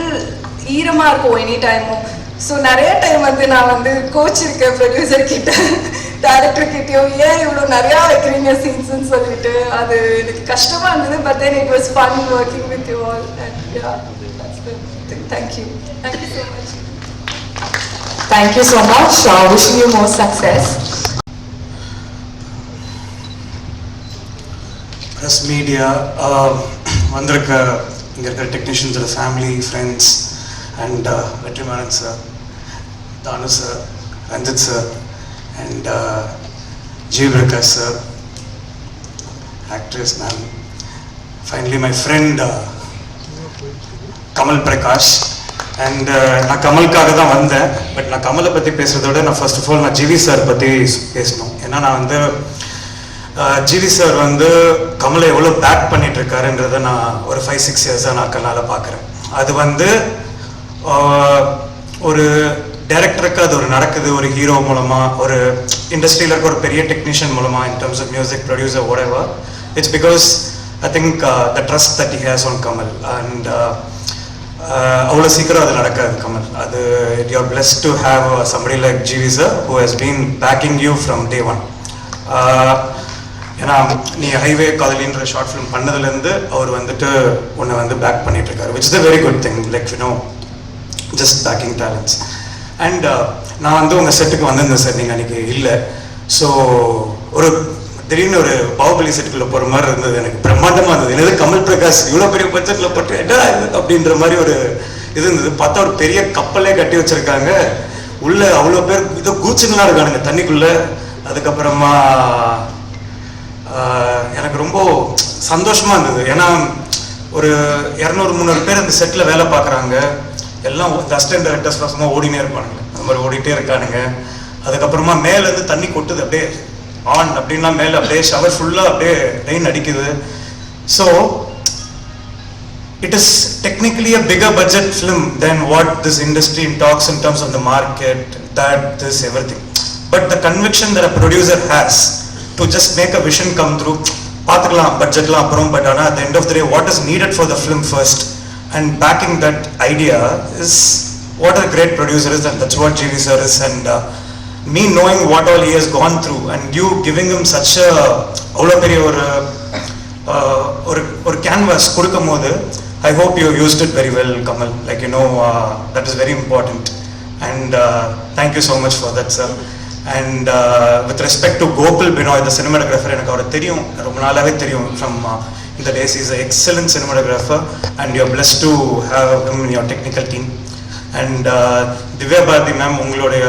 ஈரமாக இருக்கும் எனி டைமும். ஸோ நிறைய டைம் நான் கோச் இருக்கேன் ப்ரொடியூசர் கிட்ட, டேரக்டர் கிட்டயும், ஏன் இவ்வளோ நிறையா வைக்கிறீங்க சீன்ஸ்ன்னு சொல்லிட்டு. அது எனக்கு கஷ்டமாக இருந்தது. But then it was fun working with you all. Thank you so much.
Thank you so much. Wishing you more success.
Press media, வந்திருக்க இங்கே இருக்கிற டெக்னீஷியன்ஸோட family, friends and Vetrimaaran sir, Thanu sir, Ranjith sir and GV Prakash sir, actress ma'am, finally my friend Kamal Prakash. And நான் கமலுக்காக தான் வந்தேன். But நான் கமலை பற்றி பேசுகிறதோட நான் ஃபர்ஸ்ட் ஆஃப் ஆல் நான் ஜிவி சார் பற்றி பேசணும். ஏன்னா நான் ஜிவி சார் கமலை எவ்வளோ பேக் பண்ணிட்டு இருக்காருன்றதை நான் ஒரு 5-6 இயர்ஸாக நான் கண்ணால் பார்க்குறேன். அது ஒரு டைரக்டருக்கு அது ஒரு நடக்குது, ஒரு ஹீரோ மூலமாக, ஒரு இண்டஸ்ட்ரியில் இருக்க ஒரு பெரிய டெக்னீஷியன் மூலமாக, in terms of music producer whatever. It's because I think the trust that he has on Kamal. And அவ்வளோ சீக்கிரம் அது நடக்காது கமல். அது you are blessed to have somebody like GV sir who has been backing you from day one. ஏன்னா நீ highway காதலின்ற short film பண்ணதுலேருந்து அவர் உன்னை back பண்ணிட்டு இருக்காரு, which is a very good thing, like just backing talents. And நான் உங்கள் செட்டுக்கு வந்திருந்தேன் சார், நீங்கள் அன்றைக்கி இல்லை. ஸோ திடீர்னு ஒரு பாகுபலி செட்டுக்குள்ளே போகிற மாதிரி இருந்தது. எனக்கு பிரம்மாண்டமாக இருந்தது. என்னது கமல் பிரகாஷ் இவ்வளோ பெரிய பட்ஜெட்டில் போட்டு என்ன அப்படின்ற மாதிரி ஒரு இது இருந்தது. பார்த்தா ஒரு பெரிய கப்பலே கட்டி வச்சுருக்காங்க. உள்ளே அவ்வளோ பேர் இதோ கூச்சுங்களாம் இருக்கானுங்க தண்ணிக்குள்ளே. அதுக்கப்புறமா எனக்கு ரொம்ப சந்தோஷமாக இருந்தது. ஏன்னா ஒரு 200-300 பேர் அந்த செட்டில் வேலை பார்க்குறாங்க. எல்லாம் அசிஸ்டன்ட் டைரக்டர்ஸ் சும்மா ஓடினே இருப்பானுங்க, அந்த மாதிரி ஓடிட்டே இருக்கானுங்க. அதுக்கப்புறமா மேலேருந்து தண்ணி கொட்டுது, அப்படியே ஆன் அப்படின்னா மேலே அப்படியே ஷவர் ஃபுல்லாக அப்படியே ரெயின் அடிக்குது. So it is technically a bigger budget film than what this industry talks in terms of the market, that this everything. But the conviction that a producer has to just make a vision come through, பார்த்துக்கலாம் பட்ஜெட்லாம் அப்புறம், but ஆனால் at the end of the day what is needed for the film first and backing that idea is what a great producer is, and that's what GV sir is. And me knowing what all he has gone through and you giving him such a அவ்வளோ பெரிய ஒரு canvas கொடுக்கும் போது, I hope you used it very well, Kamal. Like that is very important. And thank you so much for that, sir. And with respect to Gopal Binoy, the cinematographer, எனக்கு அவரை தெரியும், ரொம்ப நாளாவே தெரியும் from in the days. He is an excellent cinematographer and you are blessed to have him in your technical team. And Divya Bharathi ma'am, உங்களுடைய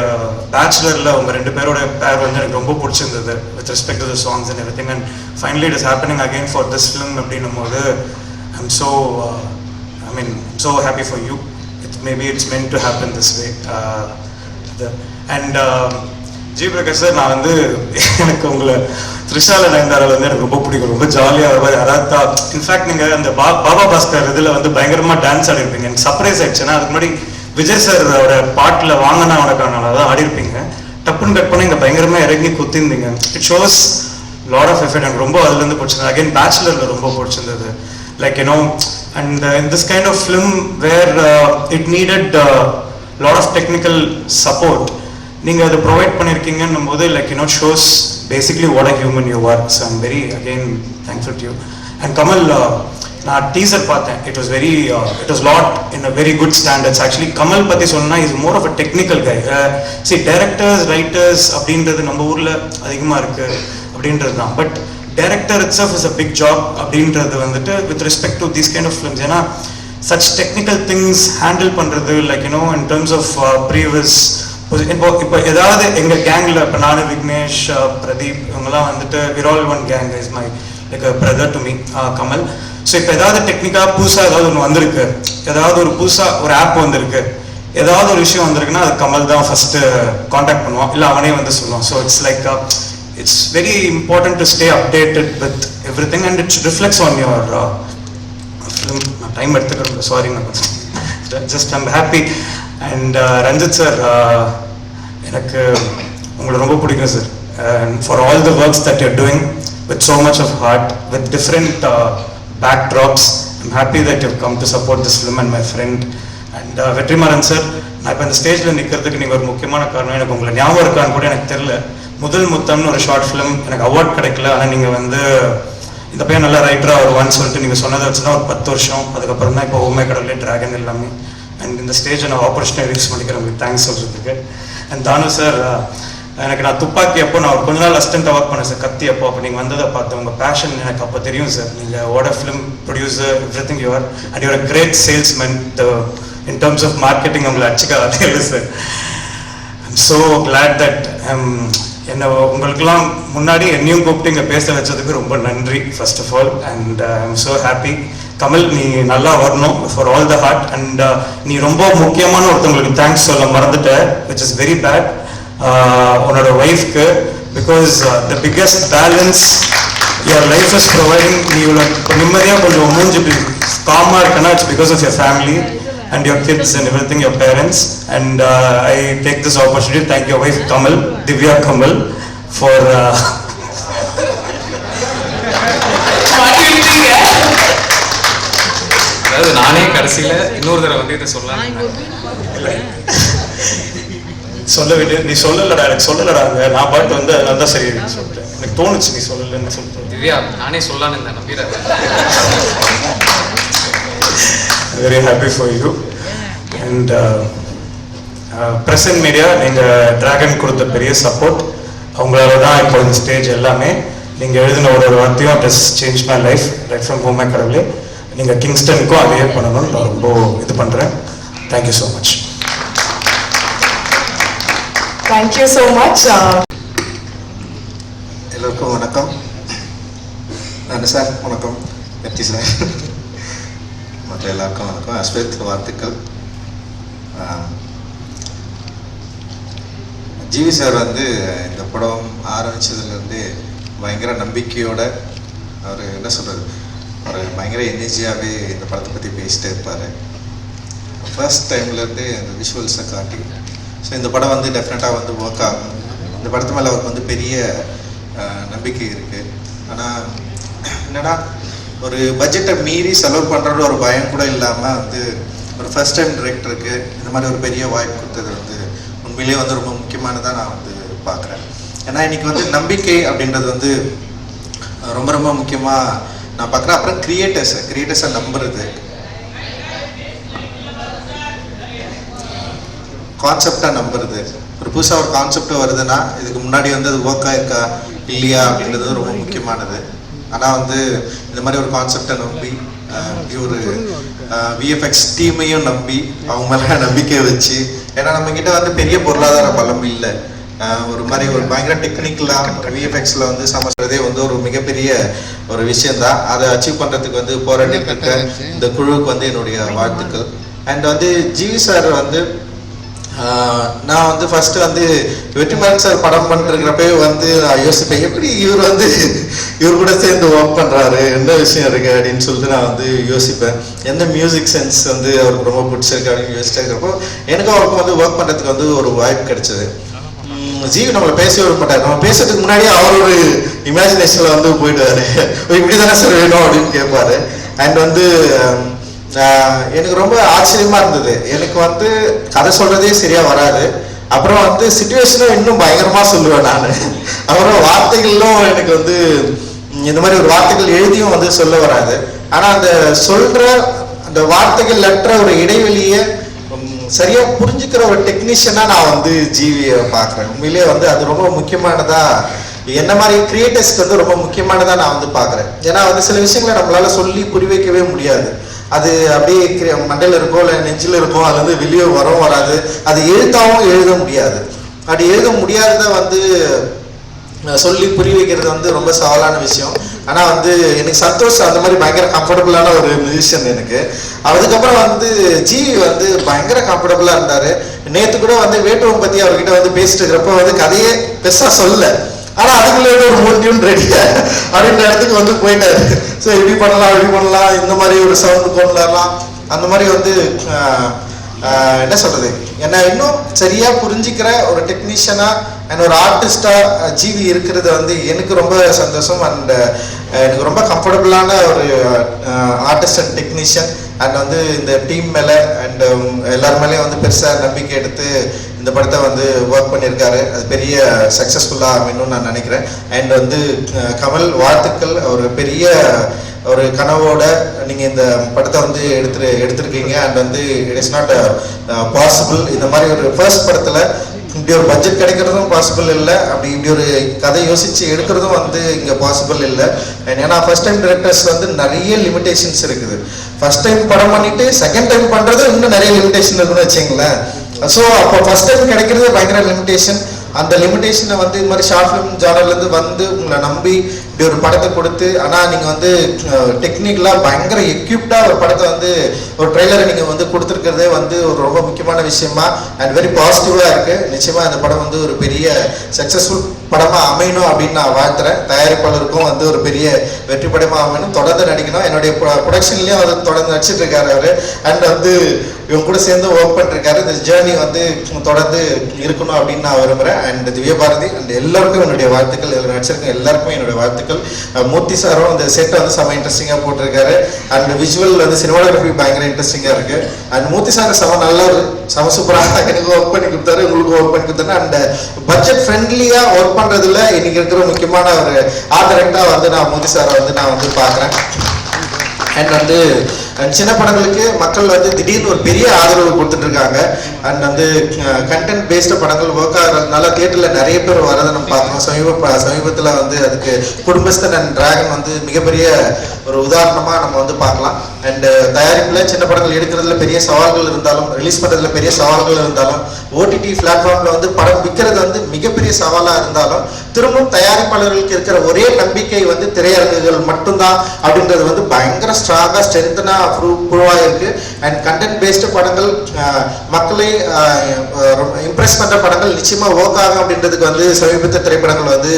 பேச்சுலரில் உங்கள் 2 பேரோட பேர் எனக்கு ரொம்ப பிடிச்சிருந்தது with respect to the songs and everything. And finally it is happening again for this film அப்படின்னும் போது I'm so happy for you. Maybe it's meant to happen this way. And G Prakash sir, நான் எனக்கு உங்களை த்ரிஷால நயன்தாரால எனக்கு ரொம்ப பிடிக்கும். ரொம்ப ஜாலியாக அதாவது இன்ஃபேக்ட் நீங்கள் அந்த பாபா பாஸ்கர் இதில் பயங்கரமாக டான்ஸ் ஆடிருப்பீங்க. எனக்கு சர்ப்ரைஸ் ஆயிடுச்சுன்னா, அதுக்கு முன்னாடி விஜய் சாரோட பாட்டில் வாங்கினா உனக்கான தான் ஆடிருப்பீங்க. டப்புன்னு கட் பண்ணி இங்கே பயங்கரமாக இறங்கி குத்திருந்தீங்க. It shows lot of effect. எனக்கு ரொம்ப அதுலேருந்து பிடிச்சிருந்தது. அகைன் பேச்சுலரில் ரொம்ப பிடிச்சிருந்தது. Like and in this kind of film where it needed lot of technical support, நீங்க அதை ப்ரொவைட் பண்ணிருக்கீங்கன்னும் போது shows basically what a human you are. So I'm very again thankful to you. And Kamal, நான் teaser பார்த்தேன். It was lot in a very good standards. Actually Kamal பத்தி சொன்னா is more of a technical guy. See, directors, writers அப்படின்றது நம்ம ஊர்ல அதிகமா இருக்கு அப்படின்றது தான். But director itself is a big job அப்படின்றது with respect to these kind of films. ஏன்னா such technical things handle பண்றது in terms of previous இப்போ ஏதாவது எங்க கேங்ல இப்போ நான், விக்னேஷ், பிரதீப் இவங்கெல்லாம் we're all one gang, is my like a brother to me, Kamal. So இப்போ ஏதாவது டெக்னிக்காக புதுசாக ஏதாவது ஒன்று வந்திருக்கு, ஏதாவது ஒரு புதுசாக ஒரு ஆப் வந்திருக்கு, ஏதாவது ஒரு விஷயம் வந்திருக்குன்னா அது கமல் தான் ஃபஸ்ட்டு காண்டாக்ட் பண்ணுவான், இல்லை அவனே வந்து சொல்லுவான். So it's like it's very important to stay updated with everything and it reflects on your film. Time எடுத்துக்கிறேன், sorry. Just I'm happy. And Ranjit sir, எனக்கு உங்களை ரொம்ப பிடிக்கும் sir. And for all the works that you're doing with so much of heart, with different backdrops, I'm happy that you've come to support this film and my friend. And Vetrimaaran sir, நான் இப்போ இந்த ஸ்டேஜில் நிற்கிறதுக்கு நீங்கள் ஒரு முக்கியமான காரணம். எனக்கு உங்களை ஞாபகம் இருக்கான்னு கூட எனக்கு தெரியல. முதல் முத்தம்னு ஒரு ஷார்ட் ஃபிலிம், எனக்கு அவார்ட் கிடைக்கல, ஆனால் நீங்கள் வந்து இந்த பையன் நல்ல ரைட்டராக வருவான்னு சொல்லிட்டு நீங்கள் சொன்னதை வச்சு தான் ஒரு 10 வருஷம். அதுக்கப்புறம் தான் இப்போ ஊமை கடவுளே டிராகன் எல்லாமே. அண்ட் இந்த ஸ்டேஜை நான் ஆப்பர்ச்சுனிட்டி யூஸ் பண்ணிக்கிறேன், உங்களுக்கு தேங்க்ஸ் சொல்கிறதுக்கு. அண்ட் தானு சார், எனக்கு நான் துப்பாக்கி அப்போ நான் ஒரு கொஞ்ச நாள் அசிஸ்டண்ட்டாக ஒர்க் பண்ணேன் சார், கத்தி அப்போ. அப்போ நீங்கள் வந்ததை பார்த்து உங்கள் பேஷன் எனக்கு அப்போ தெரியும் சார். நீங்கள் ஓட film producer, everything you're. And you're a great salesman. In terms of marketing உங்களை அடிச்சுக்காதே இல்லை sir. I'm so glad that என்னை உங்களுக்கெல்லாம் முன்னாடி என்னையும் கூப்பிட்டு இங்கே பேச வச்சதுக்கு ரொம்ப நன்றி first of all. And I'm so happy. Kamal, நீ நல்லா வரணும் for all the heart. And நீ ரொம்ப முக்கியமான ஒருத்தவங்களுக்கு தேங்க்ஸ் சொல்ல மறந்துட்ட, விச் இஸ் வெரி பேட். உன்னோட ஒய்ஃப்க்கு, because the biggest balance your life is providing. நீ இவ்வளோ நிம்மதியாக கொஞ்சம் மூஞ்சி காமாக இருக்குன்னா it's because of your family and your kids and everything, your parents. And I take this opportunity to thank your wife Kamal, Divya Kamal, for
அதாவது நானே கடைசியில் இன்னொரு தடவை வந்து இதை சொல்லலாம்
சொல்ல வேண்டிய நீ சொல்லலடா, எனக்கு சொல்லலடாங்க. நான் பாட்டு வந்து அதனால தான் சரி சொல்லிட்டேன். எனக்கு தோணுச்சு நீ சொல்லலன்னு சொல்லிட்டு.
திவ்யா, நானே சொல்லலான்னு இருந்தேன், நம்பிடாத.
Very happy for you. And present media, நீங்கள் டிராகன் கொடுத்த பெரிய சப்போர்ட். அவங்களால தான் இப்போ இந்த ஸ்டேஜ் எல்லாமே. நீங்கள் எழுதின ஒரு வார்த்தையும் it has changed my life right from ஊமை கடவுளே. நீங்கள் கிங்ஸ்டனுக்கும் அதே பண்ணணும்னு நான் ரொம்ப இது பண்ணுறேன். Thank you so much.
Thank you so much.
எல்லோருக்கும் வணக்கம். நான் சார் வணக்கம். வெற்றி சார், மற்ற எல்லாருக்கும் வணக்கம். அஸ்வத், வாழ்த்துக்கள். ஜிவி சார் வந்து இந்த படம் ஆரம்பித்ததுலேருந்து பயங்கர நம்பிக்கையோட, அவர் என்ன சொல்கிறது, அவர் பயங்கர எனர்ஜியாகவே இந்த படத்தை பற்றி பேசிட்டே இருப்பார். ஃபர்ஸ்ட் டைம்லேருந்து அந்த விஷுவல்ஸை காட்டி. ஸோ இந்த படம் வந்து டெஃபினட்டாக வந்து ஒர்க் ஆகும். இந்த படத்து மேலே அவருக்கு வந்து பெரிய நம்பிக்கை இருக்குது. ஆனால் என்னடா, ஒரு பட்ஜெட்டை மீறி செலவு பண்ணுறது ஒரு பயம் கூட இல்லாமல் வந்து ஒரு ஃபர்ஸ்ட் டைம் டிரெக்டருக்கு இந்த மாதிரி ஒரு பெரிய வாய்ப்பு கொடுத்தது வந்து உண்மையிலேயே வந்து ரொம்ப முக்கியமானதாக நான் வந்து பார்க்குறேன். ஏன்னா இன்றைக்கி வந்து நம்பிக்கை அப்படின்றது வந்து ரொம்ப ரொம்ப முக்கியமாக நான் பார்க்குறேன். அப்புறம் கிரியேட்டர்ஸை நம்புறது, கான்செப்டாக நம்புறது. ஒரு புதுசாக ஒரு கான்செப்ட் வருதுன்னா இதுக்கு முன்னாடி வந்து அது ஒர்க் ஆயிருக்கா இல்லையா அப்படின்றது ரொம்ப முக்கியமானது. ஆனால் வந்து இந்த மாதிரி ஒரு கான்செப்டை நம்பி ஒரு விஎஃப்எக்ஸ் டீமையும் நம்பி அவங்க மேலே நம்பிக்கையை வச்சு, ஏன்னா நம்மக்கிட்ட வந்து பெரிய பொருளாதார பலம் இல்லை. ஒரு மாதிரி ஒரு பயங்கர டெக்னிக்கலாக விஎஃப்எக்ஸில் வந்து சமைக்கிறதே வந்து ஒரு மிகப்பெரிய ஒரு விஷயந்தான். அதை அச்சீவ் பண்ணுறதுக்கு வந்து போராடிட்டு இந்த குழுவுக்கு வந்து என்னுடைய வாழ்த்துக்கள். அண்ட் வந்து ஜிவி சார் வந்து நான் வந்து ஃபர்ஸ்ட் வந்து வெற்றிமாறன் சார் படம் பண்ணிருக்கிறப்ப வந்து நான் யோசிப்பேன், எப்படி இவர் கூட சேர்ந்து ஒர்க் பண்ணுறாரு, என்ன விஷயம் இருக்கு அப்படின்னு சொல்லிட்டு நான் வந்து யோசிப்பேன். எந்த மியூசிக் சென்ஸ் வந்து அவருக்கு ரொம்ப பிடிச்சிருக்கு அப்படின்னு யோசிச்சுட்டு இருக்கிறப்போ எனக்கும் அவருக்கும் வந்து ஒர்க் பண்ணுறதுக்கு வந்து ஒரு வாய்ப்பு கிடைச்சது. ஜீவி நம்மளை பேசவே விட மாட்டார். நம்ம பேசுறதுக்கு முன்னாடியே அவர் ஒரு இமேஜினேஷனில் வந்து போயிடுவாரு, இப்படி தானே சார் வேணும் அப்படின்னு கேட்பாரு. அண்ட் வந்து எனக்கு ரொம்ப ஆச்சரியமா இருந்தது. எனக்கு வந்து கதை சொல்றதே சரியா வராது, அப்புறம் வந்து சிச்சுவேஷனும் இன்னும் பயங்கரமா சொல்லுவேன் நான். அப்புறம் வார்த்தைகளும் எனக்கு வந்து இந்த மாதிரி ஒரு வார்த்தைகள் எழுதியும் வந்து சொல்ல வராது. ஆனா அந்த சொல்ற அந்த வார்த்தைகள் லெட்டர ஒரு இடைவெளியை சரியா புரிஞ்சுக்கிற ஒரு டெக்னீஷியனா நான் வந்து ஜீவியை பார்க்குறேன். உண்மையிலேயே வந்து அது ரொம்ப முக்கியமானதா, என்ன மாதிரி கிரியேட்டர்ஸ்க்கு வந்து ரொம்ப முக்கியமானதா நான் வந்து பார்க்குறேன். ஏன்னா வந்து சில விஷயங்களை நம்மளால சொல்லி புரி வைக்கவே முடியாது. அது அப்படியே மண்டையில் இருக்கும், இல்லை நெஞ்சில் இருக்கும், அது வந்து வெளியே வராது. அது எழுத்தாவும் எழுத முடியாது. அப்படி எழுத முடியாததை வந்து சொல்லி புரிய வைக்கிறது வந்து ரொம்ப சவாலான விஷயம்.
ஆனால் வந்து எனக்கு சந்தோஷ் அந்த மாதிரி பயங்கர கம்ஃபர்டபுளான ஒரு மியூசிஷியன் எனக்கு. அதுக்கப்புறம் வந்து ஜிவி வந்து பயங்கர கம்ஃபர்டபுளாக இருந்தார். நேற்று கூட வந்து வேட்டுவம் பற்றி அவர்கிட்ட வந்து பேசிட்டு இருக்கிறப்ப வந்து கதையே பெருசாக சொல்லல, ஆனால் அதுக்குள்ளே ஒரு 3 டியூன் ரெடியா அப்படின்ற இடத்துக்கு வந்து போயிட்டாரு. ஸோ இப்படி பண்ணலாம் இந்த மாதிரி ஒரு சவுண்டு கொண்டு வரலாம், அந்த மாதிரி வந்து என்ன சொல்றது, என்னை இன்னும் சரியா புரிஞ்சிக்கிற ஒரு டெக்னீஷியனா அண்ட் ஒரு ஆர்டிஸ்டா ஜிவி இருக்கிறது வந்து எனக்கு ரொம்ப சந்தோஷம். அண்ட் எனக்கு ரொம்ப கம்ஃபர்டபுளான ஒரு ஆர்டிஸ்ட் அண்ட் டெக்னீஷியன். அண்ட் வந்து இந்த டீம் மேலே அண்ட் எல்லார் மேலேயும் வந்து பெருசாக நம்பிக்கை எடுத்து இந்த படத்தை வந்து ஒர்க் பண்ணியிருக்காரு. அது பெரிய சக்ஸஸ்ஃபுல்லாக அமையணும்னு நான் நினைக்கிறேன். அண்ட் வந்து கமல் வாழ்த்துக்கள், ஒரு பெரிய ஒரு கனவோட நீங்கள் இந்த படத்தை வந்து எடுத்திருக்கீங்க. அண்ட் வந்து இட் இஸ் நாட் பாசிபிள். இந்த மாதிரி ஒரு ஃபர்ஸ்ட் படத்தில் இப்படி ஒரு பட்ஜெட் கிடைக்கிறதும் பாசிபிள் இல்லை, அப்படி இப்படி ஒரு கதை யோசித்து எடுக்கிறதும் வந்து இங்கே பாசிபிள் இல்லை. ஏன்னா ஃபர்ஸ்ட் டைம் டிரெக்டர்ஸ் வந்து நிறைய லிமிடேஷன்ஸ் இருக்குது. ஃபர்ஸ்ட் டைம் படம் பண்ணிட்டு செகண்ட் டைம் பண்ணுறது இன்னும் நிறைய லிமிடேஷன் இருக்குன்னு வச்சுங்களேன். ஸோ அப்போ ஃபர்ஸ்ட் டைம் கிடைக்கிறது பயங்கர லிமிடேஷன். அந்த லிமிடேஷனை வந்து இது மாதிரி ஷார்ட் ஃபிலிம் ஜானர்லேருந்து வந்து உங்களை நம்பி இப்படி ஒரு படத்தை கொடுத்து, ஆனால் நீங்கள் வந்து டெக்னிக்கலாக பயங்கர எக்யூப்டாக ஒரு படத்தை வந்து ஒரு ட்ரெய்லரை நீங்கள் வந்து கொடுத்துருக்கிறதே வந்து ஒரு ரொம்ப முக்கியமான விஷயமா அண்ட் வெரி பாசிட்டிவாக இருக்குது. நிச்சயமாக இந்த படம் வந்து ஒரு பெரிய சக்ஸஸ்ஃபுல் படமாக அமையணும் அப்படின்னு நான் வாழ்த்துறேன். தயாரிப்பாளருக்கும் வந்து ஒரு பெரிய வெற்றி படமாக அமையணும், தொடர்ந்து நடிக்கணும். என்னுடைய ப்ரொடக்ஷன்லேயும் அவர் தொடர்ந்து நடிச்சிட்டு இருக்காரு அவர். அண்ட் வந்து இவங்க கூட சேர்ந்து ஒர்க் பண்ணிருக்காரு. இந்த ஜேர்னி வந்து தொடர்ந்து இருக்கணும் அப்படின்னு நான் விரும்புகிறேன். அண்ட் திவ்ய பாரதி அண்ட் எல்லாருக்கும் என்னுடைய வாழ்த்துக்கள், இதில் நடிச்சிருக்கேன் எல்லாருக்குமே என்னுடைய வாழ்த்துக்கள். மூர்த்தி சாரும் அந்த செட்டை வந்து செம இன்ட்ரெஸ்டிங்காக போட்டிருக்காரு. அண்ட் விஷுவல் வந்து சினிமாட்டோகிராஃபி பயங்கர இன்ட்ரெஸ்டிங்காக இருக்கு. அண்ட் மூர்த்தி சார் செம சூப்பராக எனக்கு ஒர்க் பண்ணி கொடுத்தாரு, உங்களுக்கு ஒர்க் பண்ணி கொடுத்தாரு. அண்ட் பட்ஜெட் ஃப்ரெண்ட்லியாக ஒர்க் பண்ணுறதுல இன்னைக்கு இருக்கிற முக்கியமான ஒரு ஆர்ட் டைரக்டராக வந்து நான் மூர்த்தி சாரை வந்து நான் வந்து பார்க்குறேன். அண்ட் வந்து சின்ன படங்களுக்கு மக்கள் வந்து திடீர்னு ஒரு பெரிய ஆதரவு கொடுத்துட்டு இருக்காங்க. அண்ட் வந்து கண்டென்ட் பேஸ்டு படங்கள் ஒர்க் ஆகிறதுனால தியேட்டரில் நிறைய பேர் வரதை நம்ம பார்க்குறோம். சமீபத்தில் வந்து அதுக்கு குடும்பஸ்தன் அண்ட் டிராகன் வந்து மிகப்பெரிய ஒரு உதாரணமாக நம்ம வந்து பார்க்கலாம். அண்ட் தயாரிப்பில் சின்ன படங்கள் எடுக்கிறதுல பெரிய சவால்கள் இருந்தாலும், ரிலீஸ் பண்ணுறதுல பெரிய சவால்கள் இருந்தாலும், ஓடிடி பிளாட்ஃபார்மில் வந்து படம் விற்கிறது வந்து மிகப்பெரிய சவாலாக இருந்தாலும், திரும்பவும் தயாரிப்பாளர்களுக்கு இருக்கிற ஒரே நம்பிக்கை வந்து திரையரங்குகள் மட்டும்தான் அப்படின்றது வந்து பயங்கர ஸ்ட்ராங்காக ஸ்ட்ரென்த்னாக ப்ரூவாக இருக்கு. அண்ட் கண்டென்ட் பேஸ்டு படங்கள் மக்களை இம்ப்ரெஸ் பண்ணுற படங்கள் நிச்சயமாக ஒர்க் ஆகும் அப்படின்றதுக்கு வந்து சமீபத்திய திரைப்படங்கள் வந்து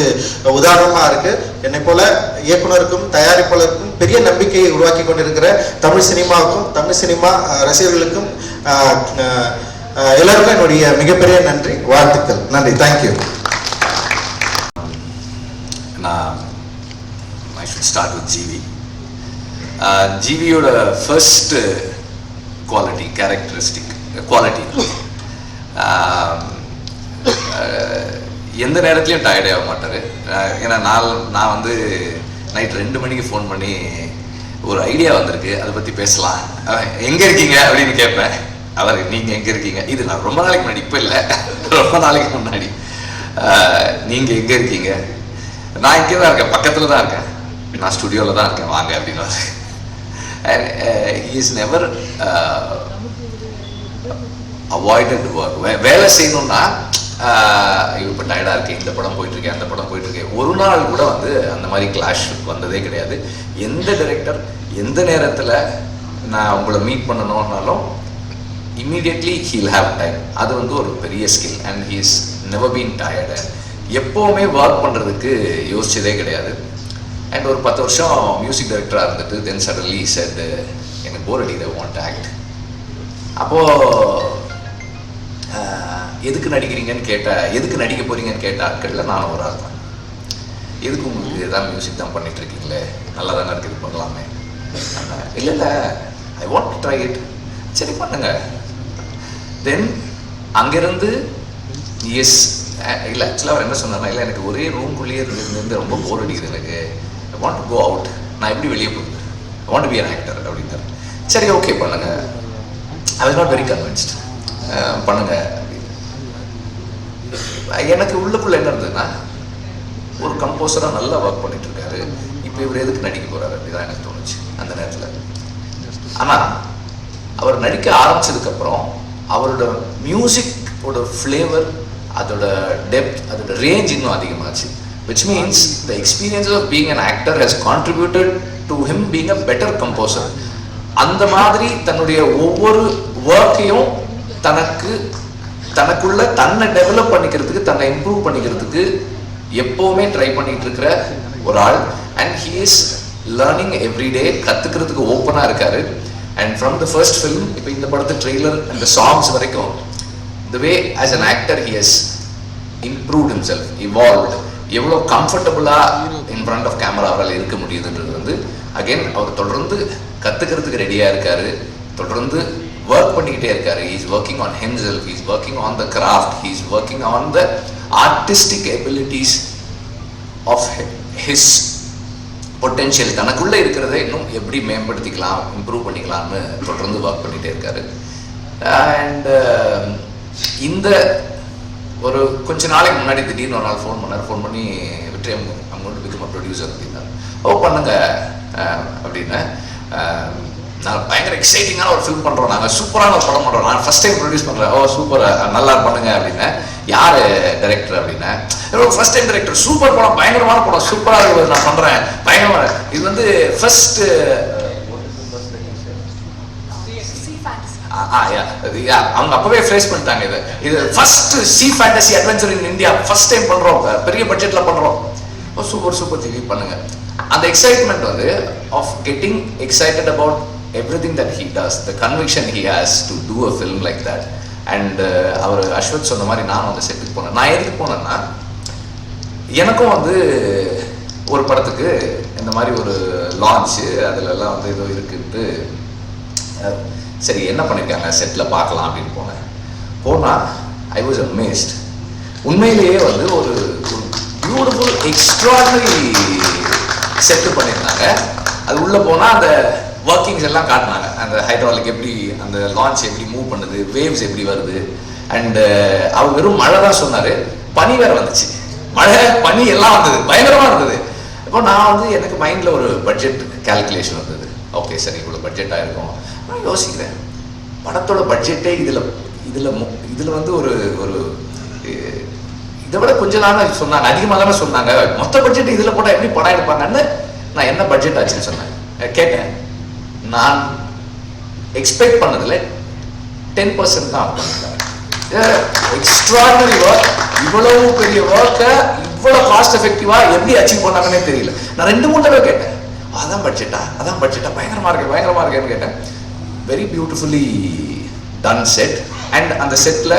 உதாரணமாக இருக்கு. என்னை போல இயக்குனருக்கும் தயாரிப்பாளருக்கும் பெரிய நம்பிக்கையை உருவாக்கி கொண்டிருக்கிற தமிழ் சினிமாவுக்கும் தமிழ் சினிமா ரசிகர்களுக்கும் எல்லாருக்கும் என்னுடைய மிகப்பெரிய நன்றி, வாழ்த்துக்கள். நன்றி, thank you.
I should start with GV. ஜிவியோட ஃபர்ஸ்ட் குவாலிட்டி எந்த நேரத்துலையும் டயர்டே ஆக மாட்டார். ஏன்னா நான் வந்து நைட் 2 மணிக்கு ஃபோன் பண்ணி ஒரு ஐடியா வந்திருக்கு, அதை பற்றி பேசலாம், எங்கே இருக்கீங்க அப்படின்னு கேட்பேன். அவர் நீங்கள் எங்கே இருக்கீங்க, இது நான் ரொம்ப நாளைக்கு முன்னாடி, இப்போ இல்லை ரொம்ப நாளைக்கு முன்னாடி, நீங்கள் எங்கே இருக்கீங்க, நான் இங்கே தான் இருக்கேன், பக்கத்தில் தான் இருக்கேன், நான் ஸ்டுடியோவில் தான் இருக்கேன், வாங்க அப்படின்னு. he is never avoided work. வேலை செய்யணும்னா இப்போ டயர்டாக இருக்கேன், இந்த படம் போயிட்டுருக்கேன், அந்த படம் போயிட்டுருக்கேன், ஒரு நாள் கூட வந்து அந்த மாதிரி கிளாஷ் வந்ததே கிடையாது. எந்த டைரக்டர் எந்த நேரத்தில் நான் உங்களை மீட் பண்ணணும்னாலும் இம்மீடியட்லி ஹீல் ஹேவ் டைம். அது வந்து ஒரு பெரிய skill. And he is never been tired. எப்போவுமே ஒர்க் பண்ணுறதுக்கு யோசிச்சதே கிடையாது. அண்ட் ஒரு 10 வருஷம் மியூசிக் டைரக்டராக இருந்துட்டு தென் சடன்லி செட் எனக்கு போர் அடிக்குது, ஐ வாண்ட் டு ஆக்ட். அப்போது எதுக்கு நடிக்கிறீங்கன்னு எதுக்கு நடிக்க போகிறீங்கன்னு கேட்ட ஆட்களில் நான் ஒரு ஆள் தான். எதுக்கு உங்களுக்கு எதாவது மியூசிக் தான் பண்ணிகிட்ருக்கீங்களே, நல்லா தானே இருக்குது, பண்ணலாமே. இல்லை ஐ வாண்ட் டு ட்ரை இட். சரி பண்ணுங்க. தென் அங்கேருந்து எஸ் இல்லை, ஆக்சுவலாக அவர் என்ன சொன்னார்னா, இல்லை எனக்கு ஒரே ரூம்குள்ளேயே இருந்து ரொம்ப போர் அடிக்குது, எனக்கு I want to go out, நான் எப்படி வெளியே போகுது, I want to be an actor அப்படின்னாரு. சரி ஓகே பண்ணுங்க. I was not very convinced. பண்ணுங்க அப்படின்னு. எனக்கு உள்ளுக்குள்ளே என்ன இருந்ததுன்னா, ஒரு கம்போசராக நல்லா ஒர்க் பண்ணிட்டு இருக்காரு, இப்போ இவர் எதுக்கு நடிக்க போகிறாரு அப்படிதான் எனக்கு தோணுச்சு அந்த நேரத்தில். ஆனால் அவர் நடிக்க ஆரம்பிச்சதுக்கப்புறம் அவரோட மியூசிக்கோட ஃப்ளேவர், அதோட டெப்த், அதோட ரேஞ்ச் இன்னும் அதிகமாச்சு. which means the experiences of being an actor has contributed to him being a better composer. அந்த மாதிரி தன்னுடைய ஒவ்வொரு ஒர்க்கையும் தனக்குள்ள தன்னை டெவலப் பண்ணிக்கிறதுக்கு, தன்னை இம்ப்ரூவ் பண்ணிக்கிறதுக்கு எப்பவுமே ட்ரை பண்ணிட்டு இருக்கிற ஒரு ஆள். And he is learning everyday, கத்துக்கிறதுக்கு ஓப்பனா இருக்காரு. And from the first film, இப்போ இந்த படத்து ட்ரெய்லர் அண்ட் சாங்ஸ் வரைக்கும், the way as an actor he has improved himself, evolved. எவ்வளோ கம்ஃபர்டபுளாக இன் ஃப்ரண்ட் ஆஃப் கேமரா அவரால் இருக்க முடியுதுன்றது வந்து அகெயின் அவர் தொடர்ந்து கற்றுக்கிறதுக்கு ரெடியாக இருக்காரு, தொடர்ந்து ஒர்க் பண்ணிக்கிட்டே இருக்காரு. He's working on himself, he's working on the craft, he's working on the artistic abilities of his potential. தனக்குள்ளே இருக்கிறத இன்னும் எப்படி மேம்படுத்திக்கலாம், இம்ப்ரூவ் பண்ணிக்கலாம்னு தொடர்ந்து ஒர்க் பண்ணிகிட்டே இருக்காரு. அண்ட் இந்த ஒரு கொஞ்ச நாளைக்கு முன்னாடி திடீர்னு ஒரு நாள் ஃபோன் பண்ணி விட்டு அவங்க பிகம் ப்ரொடியூசர் அப்படின்னாரு. ஓ பண்ணுங்க அப்படின்னு. நான் பயங்கர எக்ஸைட்டிங்கான ஒரு ஃபில்ம் பண்ணுறோம், நாங்கள் சூப்பரான ஒரு படம் பண்ணுறோம், நான் ஃபஸ்ட் டைம் ப்ரொடியூஸ் பண்ணுறேன். ஓ சூப்பர், நல்லா பண்ணுங்க அப்படின்னு. யார் டைரக்டர் அப்படின்னா, ஃபர்ஸ்ட் டைம் டைரக்டர், சூப்பர் படம், பயங்கரமான படம், சூப்பராக இருக்குது, நான் பண்ணுறேன், பயங்கரமான. இது வந்து ஃபர்ஸ்ட் அவங்க அப்பவே ஃபேஸ் பண்ணிட்டாங்க. இது first C fantasy adventure in India, first time பண்றோம், பெரிய பட்ஜெட்ல பண்றோம். சூப்பர் டிவி பண்ணுங்க. அந்த எக்ஸைட்மெண்ட் வந்து of getting excited about everything that he does, the conviction he has to do a film like that. And அவர் அஸ்வத் சொன்ன மாதிரி நானும் அந்த செட்டுக்கு போனேன். நான் எதுக்கு போனேன்னா, எனக்கும் வந்து ஒரு படத்துக்கு இந்த மாதிரி ஒரு லான்ச்சு, அதுலலாம் வந்து ஏதோ இருக்குன்ட்டு சரி என்ன பண்ணியிருக்காங்க செட்டில் பார்க்கலாம் அப்படின்னு போனால் ஐ வாஸ் அமேஸ்ட். உண்மையிலேயே வந்து ஒரு பியூட்டிஃபுல் எக்ஸ்ட்ராடனரி செட்டு பண்ணியிருந்தாங்க. அது உள்ளே போனால் அந்த ஒர்க்கிங்ஸ் எல்லாம் காட்டினாங்க, அந்த ஹைட்ராலிக் எப்படி, அந்த லான்ச் எப்படி மூவ் பண்ணுது, வேவ்ஸ் எப்படி வருது. அண்டு அவர் வெறும் மழை தான் சொன்னார், பனி வேறு வந்துச்சு, மழை பனி எல்லாம் வந்தது, பயங்கரமாக இருந்தது. இப்போ நான் வந்து எனக்கு மைண்டில் ஒரு பட்ஜெட் கால்குலேஷன் வந்தது. ஓகே சரி இவ்வளோ பட்ஜெட் ஆகிருக்கும். நான் யோசிக்கிறேன், படத்தோட பட்ஜெட்டே இதில் வந்து ஒரு இதை விட கொஞ்சம் தானே சொன்னாங்க, அதிகமாக தானே சொன்னாங்க, மொத்த பட்ஜெட் இதில் போட்டால் எப்படி படம் எடுப்பாங்கன்னு நான் என்ன பட்ஜெட் ஆச்சுன்னு சொன்னேன். கேட்டேன், நான் எக்ஸ்பெக்ட் பண்ணதில் 10% தான் பண்ணிருக்காங்க. எக்ஸ்ட்ராடனரி ஒர்க், இவ்வளவு பெரிய ஒர்க்கை இவ்வளோ காஸ்ட் எஃபெக்டிவாக எப்படி அச்சீவ் பண்ணாங்கன்னே தெரியல. நான் 2-3 தடவை கேட்டேன், அதான் பட்ஜெட்டா பயங்கரமாக இருக்கேன்னு கேட்டேன். Very beautifully done set. And அந்த செட்டில்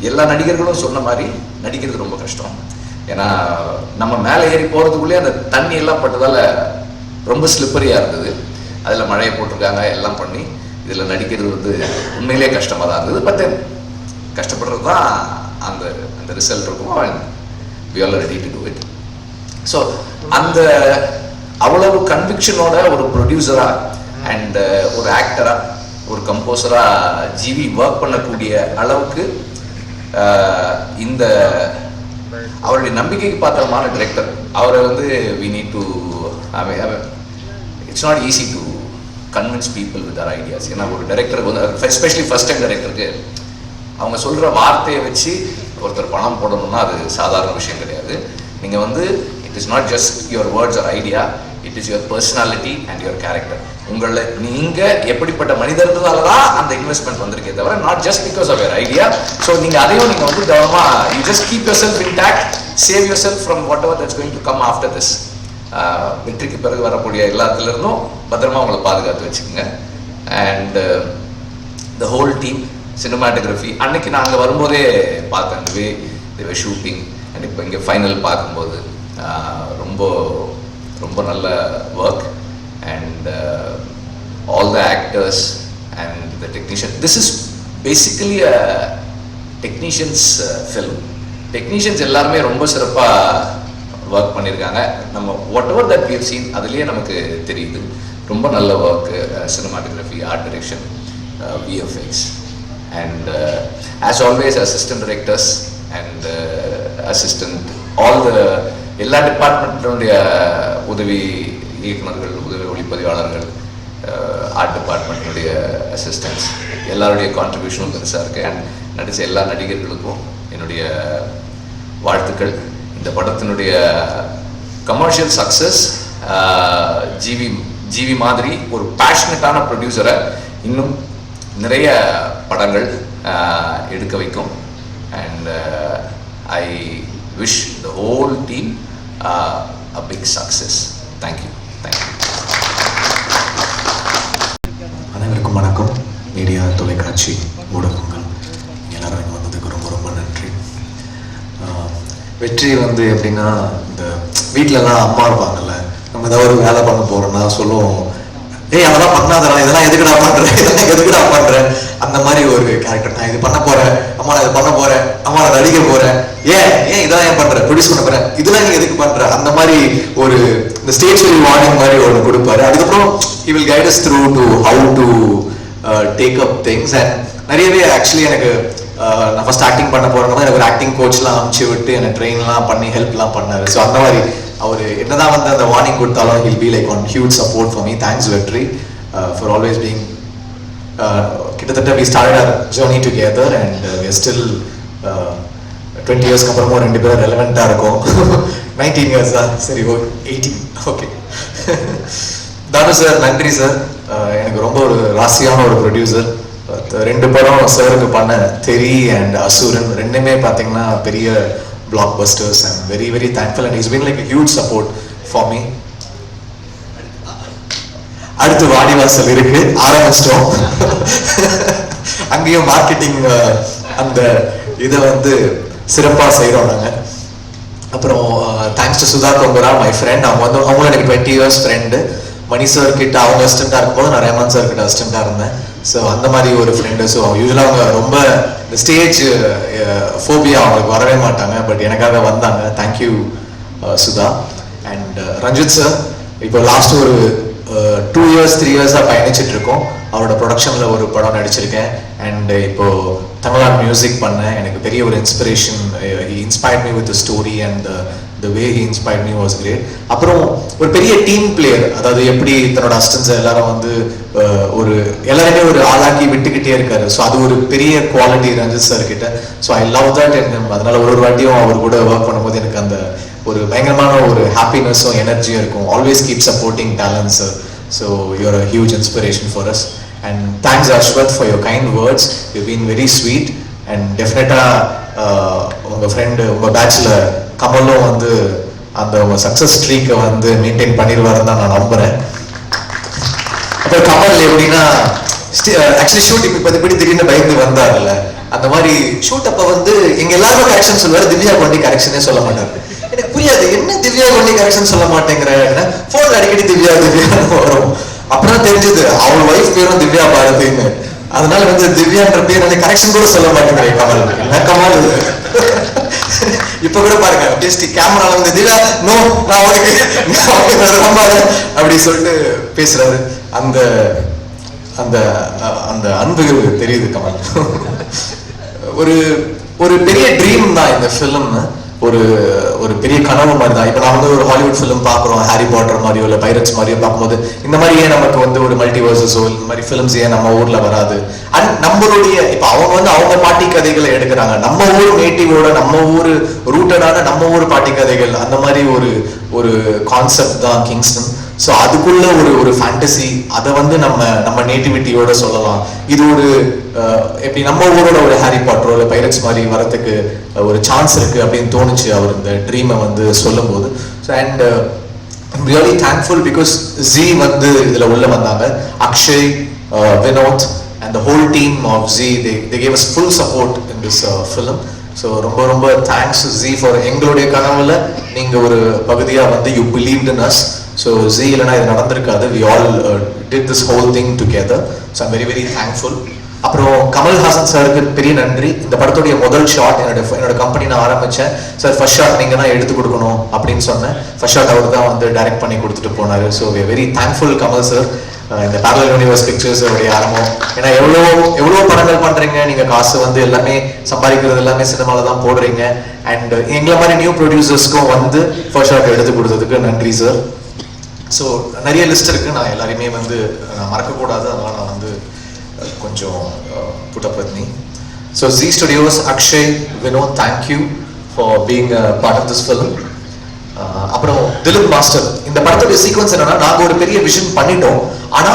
எல்லா நடிகர்களும் சொன்ன மாதிரி நடிக்கிறது ரொம்ப கஷ்டம். ஏன்னா நம்ம மேலே ஏறி போகிறதுக்குள்ளேயே அந்த தண்ணி எல்லாம் பட்டதால் ரொம்ப ஸ்லிப்பரியாக இருந்தது. அதில் மழையை போட்டிருக்காங்க, எல்லாம் பண்ணி இதில் நடிக்கிறது வந்து உண்மையிலே கஷ்டமாக தான் இருந்தது. பட் தென் கஷ்டப்படுறது தான் அந்த ரிசல்ட் இருக்கும். And we are ready to do it. So அந்த அவ்வளவு கன்விக்ஷனோட ஒரு ப்ரொடியூசராக அண்ட் ஒரு ஆக்டராக, ஒரு கம்போசராக ஜிவி ஒர்க் பண்ணக்கூடிய அளவுக்கு இந்த அவருடைய நம்பிக்கைக்கு பாத்திரமான டைரக்டர். அவரை வந்து we need to, it's not easy to convince people with our ideas. ஏன்னா ஒரு டைரக்டருக்கு வந்து எஸ்பெஷலி ஃபர்ஸ்ட் டைம் டைரக்டருக்கு அவங்க சொல்கிற வார்த்தையை வச்சு ஒருத்தர் பணம் போடணும்னா அது சாதாரண விஷயம் கிடையாது. நீங்கள் வந்து it is not just your words are idea, it is your personality and your character. உங்களை நீங்கள் எப்படிப்பட்ட மனிதர்களால தான் அந்த இன்வெஸ்ட்மெண்ட் வந்திருக்கே தவிர not just because of your idea. So நீங்கள் அதையும் நீங்கள் வந்து கவனமாக, you just keep yourself intact, save yourself from whatever that's going to come after this. வெற்றிக்கு பிறகு வரக்கூடிய எல்லாத்துலேருந்தும் பத்திரமா உங்களை பாதுகாத்து வச்சுக்கோங்க. And the whole team, cinematography, அன்னைக்கு நான் அங்கே வரும்போதே பார்த்தேன் அந்த வே தி வர் ஷூட்டிங். அண்ட் இப்போ இங்கே ஃபைனல் பார்க்கும்போது ரொம்ப ரொம்ப நல்ல work. And all the actors and the technician, this is basically a technicians film. Technicians எல்லாருமே ரொம்ப சிறப்பாக ஒர்க் பண்ணியிருக்காங்க. நம்ம whatever that we have seen அதுலேயே நமக்கு தெரியுது. ரொம்ப நல்ல work, cinematography, art direction, VFX. And as always assistant directors and assistant all the எல்லா டிபார்ட்மெண்ட்டினுடைய உதவி இயக்குநர்கள், உதவி ஒளிப்பதிவாளர்கள், ஆர்ட் டிபார்ட்மெண்ட்டினுடைய அசிஸ்டன்ட்ஸ் எல்லாருடைய கான்ட்ரிபியூஷனும் பெருசாக இருக்குது. அண்ட் நடித்த எல்லா நடிகர்களுக்கும் என்னுடைய வாழ்த்துக்கள். இந்த இந்த படத்தினுடைய கமர்ஷியல் சக்ஸஸ் ஜிவி மாதிரி ஒரு பேஷனட்டான ப்ரொடியூசரை இன்னும் நிறைய படங்கள் எடுக்க வைக்கும். And I wish the whole team a big success. Thank you.
அனைவருக்கும் வணக்கம். மீடியா, தொலைக்காட்சி ஊடகங்கள் எல்லாரும் இங்கே வந்ததுக்கு ரொம்ப ரொம்ப நன்றி. வெற்றி வந்து எப்படின்னா, இந்த வீட்டிலலாம் அம்மா இருப்பாங்கல்ல, நம்ம ஏதாவது ஒரு வேலை பண்ண போகிறோம்னா சொல்லுவோம், ஏய் அதெல்லாம் பண்ணாதடா, இதெல்லாம் எதுக்குடா பண்ணுறேன், இதெல்லாம் எதுக்குடா பண்ணுறேன், அந்த மாதிரி ஒரு கேரக்டர். நான் இது பண்ண போகிறேன், அம்மா நான் இது பண்ண போகிறேன், அம்மா நான் நடிக்க போகிறேன், ஏன் இதெல்லாம் ஏன் பண்ணுறேன், ப்ரொடியூஸ் பண்ண போகிறேன், இதெல்லாம் நீ எதுக்கு பண்ணுற, அந்த மாதிரி ஒரு இந்த ஸ்டேஜ் வார்னிங் மாதிரி ஒன்று கொடுப்பாரு. அதுக்கப்புறம் he will guide us through to how to take up things. and நிறையவே ஆக்சுவலி எனக்கு நான் ஃபர்ஸ்ட் ஆக்டிங் பண்ண போறேன்னா எனக்கு ஒரு ஆக்டிங் கோச்லாம் அனுப்பிச்சு விட்டு எனக்கு ட்ரெயின்லாம் பண்ணி ஹெல்ப்லாம் பண்ணாரு. ஸோ அந்த மாதிரி அவர் என்னதான் வந்து அந்த வார்னிங் கொடுத்தாலும் he'll be like on huge support for me. Thanks வெற்றி for always being கிட்டத்தட்ட we started our journey together and we are still 20 இயர்ஸ்க்கு அப்புறமும் ரெண்டு பேரும் ரெலவெண்ட்டாக இருக்கும். 19 இயர்ஸ் தான், சரி 18 ஓகே. தானு சார் நன்றி சார். எனக்கு ரொம்ப ஒரு ராசியான ஒரு ப்ரொடியூசர். ரெண்டு படம் சாருக்கு பண்ண தெரி அண்ட் அசுரன் ரெண்டுமே பார்த்தீங்கன்னா பெரிய blockbusters. And very very thankful and it's been like huge support for me. அடுத்து வாடிவாசல் இருக்கு, ஆரம்பிச்சிட்டோம். அங்கேயும் மார்க்கெட்டிங் அந்த இதை வந்து சிறப்பாக செய்கிறோம் நாங்கள். அப்புறம் thanks to Sudha Kongara, my friend. அவங்களும் எனக்கு 20 இயர்ஸ் ஃப்ரெண்டு. மணி சார் கிட்ட அவங்க அசிஸ்டண்டாக இருக்கும்போது நான் ரேமான் சார் கிட்ட அசிஸ்டண்டாக இருந்தேன். ஸோ அந்த மாதிரி ஒரு ஃப்ரெண்டு. ஸோ யூஸ்வலாக அவங்க ரொம்ப இந்த ஸ்டேஜ் ஃபோபியா அவங்களுக்கு வரவே மாட்டாங்க, பட் எனக்காக வந்தாங்க. Thank you Sudha. And Ranjith sir, இப்போ லாஸ்ட் ஒரு 2 இயர்ஸ் 3 இயர்ஸாக பயணிச்சுட்டு இருக்கோம். அவரோட ப்ரொடக்ஷனில் ஒரு படம் நடிச்சிருக்கேன். அண்ட் இப்போ தமிழ்நாடு மியூசிக் பண்ணேன். எனக்கு பெரிய ஒரு inspiration. He inspired me with the story and the way he inspired me was great. அப்புறம் ஒரு பெரிய டீம் பிளேயர், அதாவது எப்படி தன்னோட அசிஸ்டன்ஸ் எல்லாரும் வந்து ஒரு எல்லாருமே ஒரு ஆளாக்கி விட்டுக்கிட்டே இருக்காரு. ஸோ அது ஒரு பெரிய குவாலிட்டி ரஞ்சித் சார் கிட்ட. So I love that. அதனால ஒரு வாட்டியும் அவர் கூட ஒர்க் பண்ணும்போது எனக்கு அந்த ஒரு பயங்கரமான ஒரு ஹாப்பினஸும் எனர்ஜியும் இருக்கும். Always keep supporting talents. So you're a huge inspiration for us. And thanks Ashwath for your kind words. You been very sweet. And டெஃபினட்டாக உங்கள் ஃப்ரெண்டு உங்கள் பேட்சில் கமலும் வந்து அந்த உங்கள் சக்ஸஸ் ஸ்ட்ரீக்கை வந்து மெயின்டைன் பண்ணிடுவாருன்னு தான் நான் நம்புகிறேன். அப்புறம் கமல் எப்படின்னா ஆக்சுவலி ஷூட் இப்போ இப்படி திடீர்னு பயந்து வந்தார்ல, அந்த மாதிரி ஷூட் அப்போ வந்து எங்கள் எல்லாருக்கும் கரெக்ஷன் சொல்லுவார், திவ்யா கொண்டி கரெக்ஷனே சொல்ல மாட்டார். எனக்கு புரியாது, என்ன திவ்யா கொண்டி கரெக்ஷன் சொல்ல மாட்டேங்கிற. ஃபோன் அடிக்கடி திவ்யா வரும். அப்புறம் தெரிஞ்சது அவர் ஒய்ஃப் பேரும் திவ்யா பாரதின்னு. அதனால வந்து திவ்யான்ற பேர் வந்து கரெக்ஷன் கூட சொல்ல மாட்டேங்கிறேன் கமல். என்ன கமல் இப்ப கூட பாருங்க, அப்படியே கேமரால வந்து திவ்யா நோ நான் உனக்கு அப்படி சொல்லிட்டு பேசுறாரு. அந்த அந்த அந்த அன்பு தெரியுது கமல். ஒரு ஒரு பெரிய ட்ரீம் தான் இந்த ஃபிலிம். ஒரு ஒரு பெரிய கனவு மாதிரி தான். இப்போ நான் வந்து ஒரு ஹாலிவுட் ஃபிலிம் பார்க்குறோம், ஹாரி பாட்டர் மாதிரியோ இல்லை பைரட்ஸ் மாதிரியோ பார்க்கும்போது இந்த மாதிரி ஏன் நமக்கு வந்து ஒரு மல்டிவர்சஸோ இந்த மாதிரி ஃபிலிம்ஸ் ஏன் நம்ம ஊரில் வராது? அண்ட் நம்மளுடைய இப்போ அவங்க வந்து அவங்க பாட்டி கதைகளை எடுக்கிறாங்க. நம்ம ஊர் நேட்டிவோட நம்ம ஊர் ரூட்டடான நம்ம ஊர் பாட்டி கதைகள், அந்த மாதிரி ஒரு ஒரு கான்செப்ட் தான் கிங்ஸ்டன். ஸோ அதுக்குள்ள ஒரு ஒரு ஃபேண்டசி, அதை வந்து நம்ம நேட்டிவிட்டியோட சொல்லலாம். இது ஒரு எப்படி நம்ம ஊரோட ஒரு ஹாரி பாட்டரோ இல்லை பைரட்ஸ் மாதிரி வரத்துக்கு ஒரு சான்ஸ் இருக்கு அப்படின்னு தோணுச்சு அவர் இந்த ட்ரீமை வந்து சொல்லும் போது. So and I'm really thankful because Zee வந்து இதில் உள்ள வந்தாங்க. Akshay, Vinod and the whole team of Zee, they gave us full support in this film. So ரொம்ப ரொம்ப தேங்க்ஸ் ஜி ஃபார் எங்களுடைய கனவுல நீங்கள் ஒரு பகுதியாக வந்து you believed in us. So Zee இல்லைனா இது நடந்திருக்காது. We all did this whole thing together. So I'm very very thankful. அப்புறம் கமல்ஹாசன் சாருக்கு பெரிய நன்றி. இந்த படத்துடைய முதல் ஷாட் என்னோட கம்பெனி நான் ஆரம்பித்தேன். சார் ஃபர்ஸ்ட் ஷாட் நீங்கள் தான் எடுத்து கொடுக்கணும் அப்படின்னு சொன்னேன். ஃபர்ஸ்ட் ஷாட் அவர் தான் வந்து டைரக்ட் பண்ணி கொடுத்துட்டு போனார். So we very thankful Kamal sir. இந்த பேரலல் யூனிவர்ஸ் பிக்சர்ஸ் உடைய ஆரம்பம். ஏன்னா எவ்வளோ படங்கள் பண்ணுறீங்க, நீங்கள் காசு வந்து எல்லாமே சம்பாதிக்கிறது எல்லாமே சினிமாவில் தான் போடுறீங்க. அண்ட் எங்களை மாதிரி நியூ ப்ரொடியூசர்ஸ்க்கும் வந்து ஃபர்ஸ்ட் ஷாட் எடுத்து கொடுத்ததுக்கு நன்றி சார். ஸோ நிறைய லிஸ்ட் இருக்குது, நான் எல்லாரையுமே வந்து நான் மறக்கக்கூடாது, அதனால் நான் வந்து கொஞ்சம் put up with me. So Zee studios, Akshay, Vinod, thank you for being part of this film. அப்புறம் திலீப் மாஸ்டர், இந்த படத்துடைய சீக்வன்ஸ் என்னன்னா, நாங்க ஒரு பெரிய விஷன் பண்ணிட்டோம், ஆனா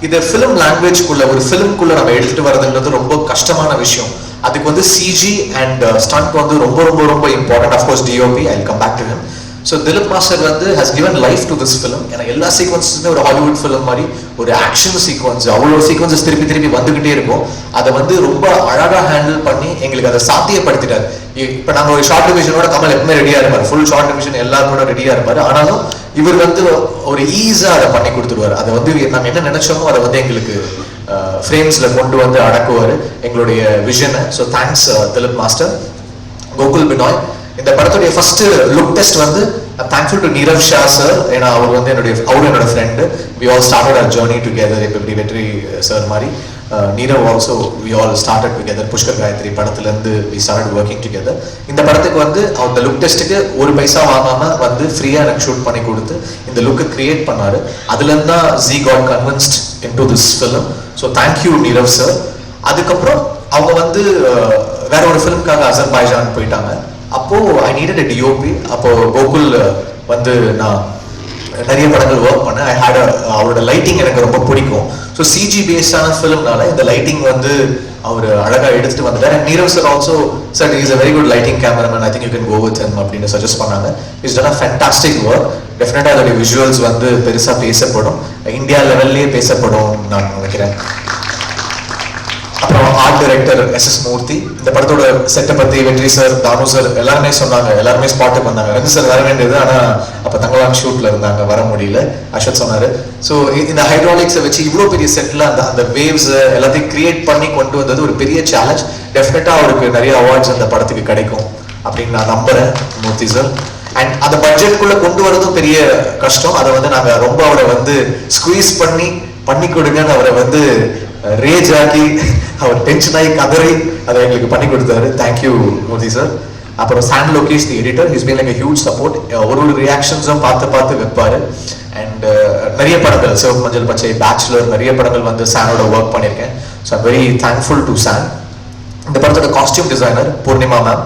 இதை ஃபிலிம் லாங்குவேஜ்குள்ள ஒரு ஃபிலிம்குள்ள நம்ம எடுத்துட்டு வரதுன்றது ரொம்ப கஷ்டமான விஷயம். அதுக்கு வந்து சிஜி அண்ட் ஸ்டண்ட் வந்து ரொம்ப ரொம்ப ரொம்ப important. Of course DOP, I come back to him. So Dhilip master வந்து has given life to this film. ஏன்னா எல்லா சீக்வன்ஸுமே ஒரு ஹாலிவுட் ஃபிலிம் மாதிரி ஒரு ஆக்ஷன் சீக்வன்ஸ், அவ்வளோ சீக்வன்ஸஸ் திருப்பி திருப்பி வந்துகிட்டே இருக்கும். அதை வந்து ரொம்ப அழகாக ஹேண்டில் பண்ணி எங்களுக்கு அதை சாத்தியப்படுத்திட்டார். இப்போ நாங்கள் ஒரு ஷார்ட் டிவிஷனோட கமல் எப்பவுமே ரெடியாக இருப்பார், ஃபுல் ஷார்ட் டிவிஷன் எல்லாரோட ரெடியாக இருப்பார். ஆனாலும் இவர் வந்து ஒரு ஈஸியாக அதை பண்ணி கொடுத்துருவார். அதை வந்து நாங்கள் என்ன நினைச்சோமோ அதை வந்து எங்களுக்கு ஃப்ரேம்ஸில் கொண்டு வந்து அடக்குவார் எங்களுடைய விஷனை. So thanks Dhilip master. Gokul Binoy, இந்த படத்துடைய ஃபர்ஸ்ட் லுக் டெஸ்ட் வந்து thankful to Nirav Shah sir. ஏன்னா அவர் வந்து என்னோட friend. We all started our journey together. இப்போ இப்படி வெற்றி சார் மாதிரி Nirav also we all started together. Pushkar Gayathri படத்துலேருந்து வி ஸ்டார்டட் ஒர்க்கிங் டுகெதர். இந்த படத்துக்கு வந்து அந்த லுக் டெஸ்ட்டுக்கு ஒரு பைசா வாங்காமல் வந்து ஃப்ரீயாக எனக்கு ஷூட் பண்ணி கொடுத்து இந்த லுக்கை கிரியேட் பண்ணார். அதுலேருந்து தான் Zee got convinced in to this film. So thank you Nirav sir. அதுக்கப்புறம் அவங்க வந்து வேற ஒரு ஃபிலிம்காக அசர்பைஜான் போயிட்டாங்க. அப்போ ஐ நீடட் a DOP. அப்போ கோகுல் வந்து நான் நிறைய படங்கள் ஒர்க் பண்ணேன். ஐ ஹேட் அவரோட லைட்டிங் எனக்கு ரொம்ப பிடிக்கும். ஸோ சிஜி பேஸ்டான ஃபிலிம்னால இந்த லைட்டிங் வந்து அவர் அழகாக எடுத்துட்டு வந்துட்டார். And Nirav sir also sir is a very good lighting cameraman, I think you can go with him அப்படின்னு சஜஸ்ட் பண்ணாங்க. Is done a fantastic work. டெஃபினட்டாக அதோடைய விஷுவல்ஸ் வந்து பெருசாக பேசப்படும், இந்தியா லெவல்லே பேசப்படும் நான் நினைக்கிறேன். அப்புறம் ஆர்ட் டைரக்டர் SS மூர்த்தி. இந்த படத்தோட செட்டை பத்தி வெற்றி சார், தானு சார் எல்லாருமே சொன்னாங்க, எல்லாருமே ஸ்பாட்டுக்கு வந்தாங்க. ரெண்டு சார் வர வேண்டியது, ஆனா அப்ப தங்கலாம் ஷூட்ல இருந்தாங்க, வர முடியல. அஸ்வத் சொன்னாரு. ஸோ இந்த ஹைட்ராலிக்ஸை வச்சு இவ்வளோ பெரிய செட்ல அந்த வேவ்ஸ் எல்லாத்தையும் கிரியேட் பண்ணி கொண்டு வந்தது ஒரு பெரிய சேலஞ்ச். டெஃபினட்டா அவருக்கு நிறைய அவார்ட்ஸ் அந்த படத்துக்கு கிடைக்கும் அப்படின்னு நான் நம்புறேன் மூர்த்தி சார். அண்ட் அந்த பட்ஜெட்குள்ள கொண்டு வரதும் பெரிய கஷ்டம். அதை வந்து நாங்க ரொம்ப அவரை வந்து ஸ்குவீஸ் பண்ணி கொடுங்கன்னு அவரை வந்து ரேஜ் ஆகி அவர் டென்ஷன் ஆகி கதறி அதை எங்களுக்கு பண்ணி கொடுத்தாரு. Thank you Modi sir. அப்புறம் San Lokesh the editor, is been like a huge support. ஒரு ரியாக்ஷன்ஸும் பார்த்து வைப்பாரு. அண்ட் நிறைய படங்கள், சிவப்பு மஞ்சள் பச்சை, பேச்சுலர், நிறைய படங்கள் வந்து சானோட ஒர்க் பண்ணியிருக்கேன். So I'm very thankful to San. இந்த படத்தோட காஸ்டியூம் டிசைனர் பூர்ணிமா மேம்,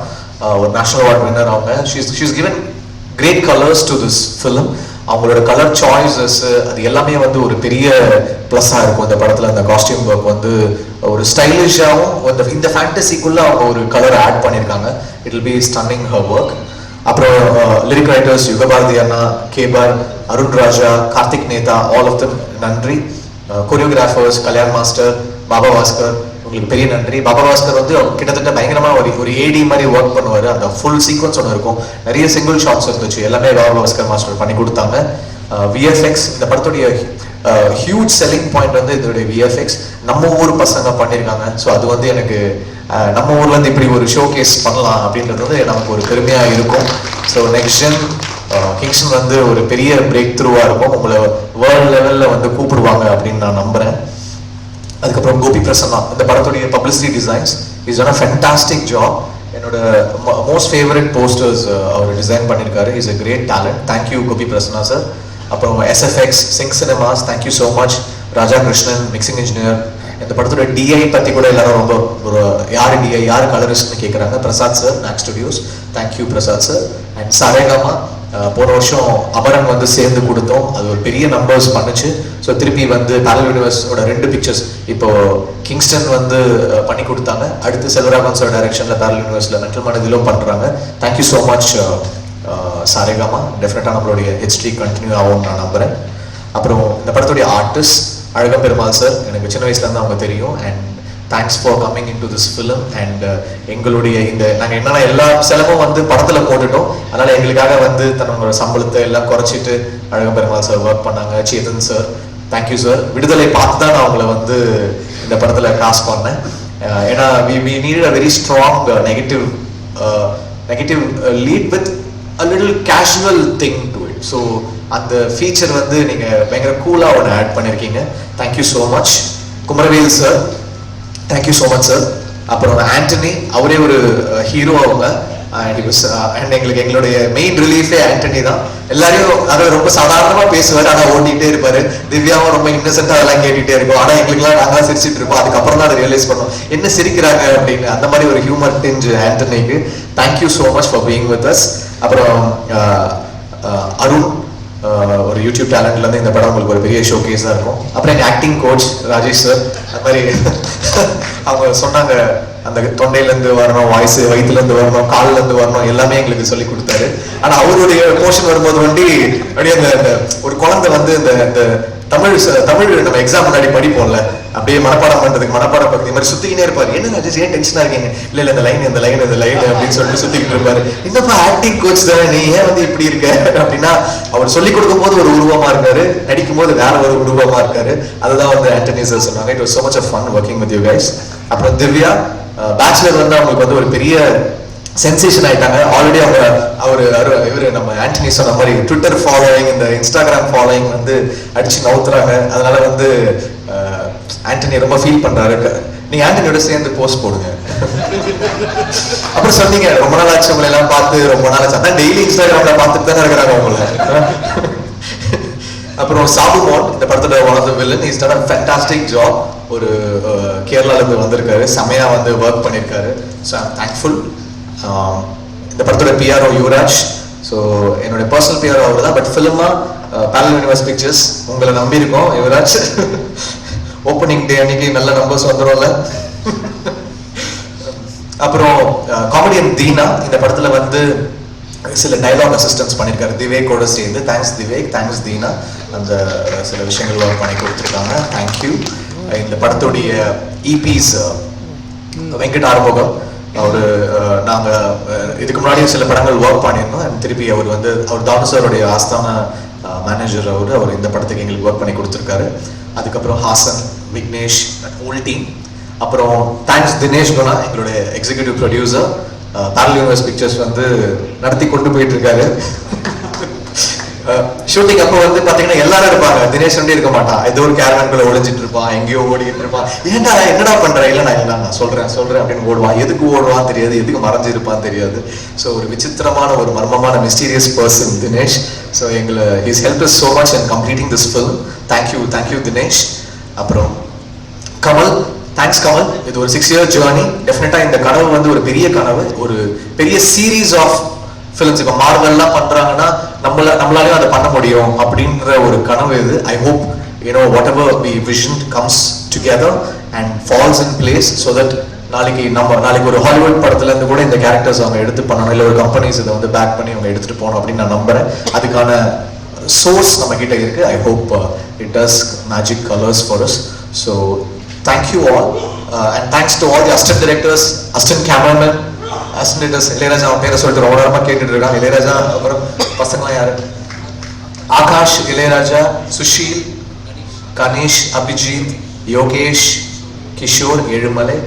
ஒரு நேஷனல் அவார்ட் வின்னர். அவங்க she's given great colours to this film. அவங்களோட கலர் சாய்ஸஸ் அது எல்லாமே வந்து ஒரு பெரிய ப்ளஸ்ஸாக இருக்கும் இந்த படத்தில். அந்த காஸ்டியூம் ஒர்க் வந்து ஒரு ஸ்டைலிஷாகவும் இந்த ஃபேண்டசிக்குள்ளே அவங்க ஒரு கலர் ஆட் பண்ணியிருக்காங்க. It will be stunning her work. அப்புறம் லிரிக் ரைட்டர்ஸ் யுகபாரதி அண்ணா, கேபார், Arun Raja, Karthik Netha, all of them நன்றி. கொரியோகிராஃபர்ஸ் கல்யாண் மாஸ்டர், பாபா பாஸ்கர், உங்களுக்கு பெரிய நன்றி. பாபா பாஸ்கர் வந்து கிட்டத்தட்ட பயங்கரமாக ஒரு ஏடி மாதிரி ஒர்க் பண்ணுவார். அந்த ஃபுல் சீக்வன்ஸ் ஒன்று இருக்கும், நிறைய சிங்கிள் ஷாட்ஸ் இருந்துச்சு, எல்லாமே பாபா பாஸ்கர் மாஸ்டர் பண்ணி கொடுத்தாங்க. விஎஃப்எக்ஸ், இந்த படத்துடைய ஹியூஜ் செல்லிங் பாயிண்ட் வந்து இதோடைய விஎஃப்எக்ஸ் நம்ம ஊர் பசங்க பண்ணியிருக்காங்க. ஸோ அது வந்து எனக்கு நம்ம ஊர்ல இருந்து இப்படி ஒரு ஷோ கேஸ் பண்ணலாம் அப்படின்றது வந்து நமக்கு ஒரு பெருமையாக இருக்கும். ஸோ நெக்ஸ்ட் ஜென் கிங்ஸ்டன் வந்து ஒரு பெரிய பிரேக் த்ரூவாக இருக்கும், உங்களை வேர்ல்டு லெவலில் வந்து கூப்பிடுவாங்க அப்படின்னு நான் நம்புகிறேன். அதுக்கப்புறம் கோபி பிரசன்னா, இந்த படத்துடைய publicity designs is done a fantastic job. என்னோட மோஸ்ட் ஃபேவரட் போஸ்டர்ஸ் அவர் டிசைன் பண்ணியிருக்காரு. Is a great talent. Thank you Gopi Prasanna sir. அப்புறம் SFX sync cinemas, thank you so much. Raja Krishnan mixing engineer. இந்த படத்தோட DI பற்றி கூட எல்லாரும் ரொம்ப ஒரு யார் DI யார் கலரிஸ்ட்னு கேட்குறாங்க. Prasad sir, knock studios, thank you Prasad sir. And Saregama, போன வருஷம் அமரன் வந்து சேர்ந்து கொடுத்தோம், அது ஒரு பெரிய நம்பர்ஸ் பண்ணுச்சு. ஸோ திருப்பி வந்து பேரல் யூனிவர்ஸோட 2 பிக்சர்ஸ் இப்போ கிங்ஸ்டன் வந்து பண்ணி கொடுத்தாங்க. அடுத்து செல்வராகவன் சார் டைரக்ஷனில் பேரல் யூனிவர்ஸில் மென்டல் மனதிலும் பண்ணுறாங்க. Thank you so much Saregama. டெஃபினட்டாக நம்மளுடைய ஹிஸ்ட்ரி கண்டினியூ ஆகும்னு நான் நம்புகிறேன். அப்புறம் இந்த படத்துடைய ஆர்டிஸ்ட் அழகம் பெருமாள் சார், எனக்கு சின்ன வயசுலேருந்து அவங்க தெரியும். And thanks for coming in to this film. And எங்களுடைய இந்த நாங்கள் என்னென்னா எல்லா செலவும் வந்து படத்தில் போட்டுட்டோம், அதனால் எங்களுக்காக வந்து தன்னோட சம்பளத்தை எல்லாம் குறைச்சிட்டு அழகம் பெருமாள் சார் ஒர்க் பண்ணாங்க. Chetan sir, thank you sir. விடுதலை பார்த்து தான் நான் அவங்களை வந்து இந்த படத்தில் காஸ்ட் பண்ணேன். ஏன்னா we needed a very strong negative lead with a little casual thing to it. So அந்த ஃபீச்சர் வந்து நீங்கள் பயங்கர கூலாக ஒன்று ஆட் பண்ணியிருக்கீங்க. Thank you so much. Kumaravel sir, thank you so much sir. அப்புறம் ஆண்டனி, அவரே ஒரு ஹீரோ. அவங்க அண்ட் எங்களுடைய மெயின் ரிலீஃபே ஆண்டனி தான். எல்லாரையும் அதை ரொம்ப சாதாரணமா பேசுவார், ஆனா ஓட்டிகிட்டே இருப்பாரு. திவ்யாவும் ரொம்ப இன்னசென்ட்டா அதெல்லாம் கேட்டுட்டே இருக்கும், ஆனா எங்களுக்குலாம் நாங்களாம் சிரிச்சிட்டு இருப்போம். அதுக்கப்புறம் தான் அதை ரியலைஸ் பண்ணோம் என்ன சிரிக்கிறாங்க அப்படின்னு. அந்த மாதிரி ஒரு ஹியூமர் டெஞ்ச் ஆண்டனிக்கு thank you so much for being with us. அப்புறம் அருண், ஒரு யூடியூப் டேலண்ட்ல இருந்து இந்த படம் உங்களுக்கு ஒரு பெரிய ஷோ கேஸா இருக்கும். அப்புறம் எங்க ஆக்டிங் கோச் ராஜேஷ் சார், அது மாதிரி அவங்க சொன்னாங்க அந்த தொண்டையில இருந்து வரணும், வாய்ஸ் வயிற்றுல இருந்து வரணும், கால்ல இருந்து வரணும், எல்லாமே எங்களுக்கு சொல்லி கொடுத்தாரு. ஆனா அவருடைய போர்ஷன் வரும்போது அப்படியே அந்த ஒரு குழந்தை வந்து இந்த தமிழ் நம்ம எக்ஸாம் முன்னாடி படிப்போம்ல, அப்படியே மனப்பாடம் பண்றதுக்கு மனப்பாடம் பகுதி மாதிரி சுத்திக்கிட்டே இருப்பாரு. என்ன ராஜேஷ் ஏன் டென்ஷனா இருக்கீங்க? இல்ல இந்த லைன் அப்படின்னு சொல்லிட்டு சுத்திக்கிட்டு இருப்பாரு. என்னப்பா ஆக்டிங் கோச் தானே, நீ ஏன் வந்து இப்படி இருக்க அப்படின்னா, அவர் சொல்லி கொடுக்கும் போது ஒரு உருவமா இருக்காரு, நடிக்கும் போது வேற ஒரு உருவமா இருக்காரு. அதுதான் வந்து ஆண்டனி சார் சொன்னாங்க. It was so much of fun working with you guys. அப்புறம் திவ்யா பேச்சுலர் வந்து அவங்களுக்கு வந்து ஒரு பெரிய சென்சேஷன் ஆயிட்டாங்க. ஆல்ரெடி இவரு நம்ம ஆண்டனி சொன்ன மாதிரி ட்விட்டர் ஃபாலோயிங், இந்த இன்ஸ்டாகிராம் ஃபாலோயிங் வந்து அடிச்சு நவுத்துறாங்க. அதனால வந்து ஆண்டனி ரொம்ப ஃபீல் பண்றாரு. நீங்க ஆண்டனியோட சேர்ந்து போஸ்ட் போடுங்க. அப்புறம் சொன்னீங்க ரொம்ப நாள் ஆச்சு உங்களை எல்லாம் பார்த்து, ரொம்ப நாள் ஆச்சு. அதான் டெய்லி இன்ஸ்டாகிராம்ல பார்த்துட்டு தானே இருக்கிறாங்க உங்களை. அப்புறம் சாபுமோன், இந்த படத்தோட one of the villain, is done a fantastic job. ஒரு கேரளால இருந்து வந்திருக்காரு, செமையா வந்து ஒர்க் பண்ணிருக்காரு. So I'm thankful. இந்த படத்தோட பிஆர்ஓ யுவராஜ். ஸோ என்னோட பர்சனல் பிஆர்ஓ அவர் தான், பட் ஃபிலிமா பேரலல் யூனிவர்ஸ் பிக்சர்ஸ் உங்களை நம்பி இருக்கோம் யுவராஜ். ஓப்பனிங் டே அன்னைக்கு நல்ல நம்பர்ஸ் வந்துடும்ல. அப்புறம் காமெடியன் தீனா இந்த படத்துல வந்து சில டைலாக் அசிஸ்டன்ஸ் பண்ணியிருக்காரு திவேக்கோட சேர்ந்து. Thanks Dhivek, thanks Dheena. அந்த சில விஷயங்கள் ஒர்க் பண்ணி கொடுத்துருக்காங்க, தேங்க்யூ. இந்த படத்துடைய இபிஸ் வெங்கட் ஆறுமுகம், நாங்கள் இதுக்கு முன்னாடி சில படங்கள் ஒர்க் பண்ணியிருந்தோம். திருப்பி அவர் தானு சாருடைய ஆஸ்தான மேனேஜர். அவர் இந்த படத்துக்கு எங்களுக்கு ஒர்க் பண்ணி கொடுத்துருக்காரு. அதுக்கப்புறம் ஹாசன், விக்னேஷ், ஹோல் டீம். அப்புறம் தேங்க்ஸ் தினேஷ் குணா, எங்களுடைய executive producer. Parallel universe pictures வந்து நடத்தி கொண்டு போயிட்டு இருக்காரு. ஷூட்டிங் அப்போ வந்து பாத்தீங்கன்னா எல்லாரும் இருப்பாங்க, தினேஷ் வந்து இருக்க மாட்டான், ஏதோ ஒரு கேரவன்குள்ள ஒளிஞ்சிட்டு இருப்பான், எங்கேயோ ஓடிட்டு இருப்பான். ஏன்டா என்னடா பண்ற? இல்ல நான் சொல்றேன் அப்படின்னு ஓடுவான். எதுக்கு ஓடுவான் தெரியாது, எதுக்கு மறைஞ்சிருப்பான் தெரியாது. ஸோ ஒரு விசித்திரமான ஒரு மர்மமான மிஸ்டீரியஸ் பர்சன் தினேஷ். ஸோ எங்களை his help is so much in completing this film. Thank you Dinesh. அப்புறம் கமல், தேங்க்ஸ் கமல். இது ஒரு 6 year ஜேர்னி. டெஃபினட்டா இந்த கனவு வந்து ஒரு பெரிய கனவு, ஒரு பெரிய சீரீஸ் ஆஃப் ஃபிலிம்ஸ். இப்போ மார்வெல்லாம் பண்றாங்கன்னா நம்மளாலையும் அதை பண்ண முடியும் அப்படின்ற ஒரு கனவு இது. I hope whatever we vision comes together and falls in place, so that நாளைக்கு ஒரு ஹாலிவுட் படத்துல இருந்து கூட இந்த கேரக்டர்ஸ் அவங்க எடுத்து பண்ணணும், இல்லை ஒரு கம்பெனிஸ் இதை வந்து பேக் பண்ணி அவங்க எடுத்துட்டு போகணும் அப்படின்னு நான் நம்புறேன். அதுக்கான சோர்ஸ் நம்ம கிட்ட இருக்கு. I hope it does magic colours for us. So thank you all and thanks to all the assistant directors, assistant cameraman, assistant. Ilaiyaraaja அவன் பேரை சொல்லிட்டு ரொம்ப நேரமா கேட்டுட்டு இருக்கான். இளையராஜா, அப்புறம் பசங்களாம் யாரு? Akash, Ilaiyaraaja, Sushil, Ganesh, Abhijit, Yogesh, Kishore, Ezhumalai,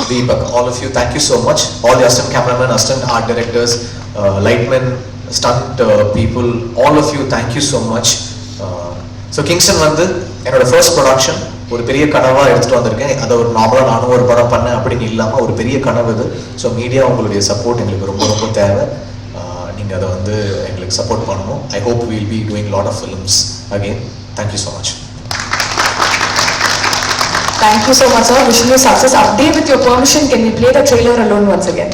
Deepak, all of you, thank you so much. All the assistant cameramen, assistant art directors, lightmen, stunt people, all of you, thank you so much. So Kingston வந்து என்னோட ஃபர்ஸ்ட் ப்ரொடக்ஷன், ஒரு பெரிய கனவாக எடுத்துகிட்டு வந்திருக்கேன். அதை ஒரு நார்மலாக நானும் ஒரு படம் பண்ணேன் அப்படின்னு இல்லாமல் ஒரு பெரிய கனவு இது. ஸோ மீடியா உங்களுடைய சப்போர்ட் எங்களுக்கு ரொம்ப ரொம்ப தேவை. நீங்கள் அதை வந்து எங்களுக்கு சப்போர்ட் பண்ணணும். I hope will be doing lot of films again. Thank you so much.
Thank you so much, sir. Wishing you success. Update with your permission, can we play the trailer alone once again?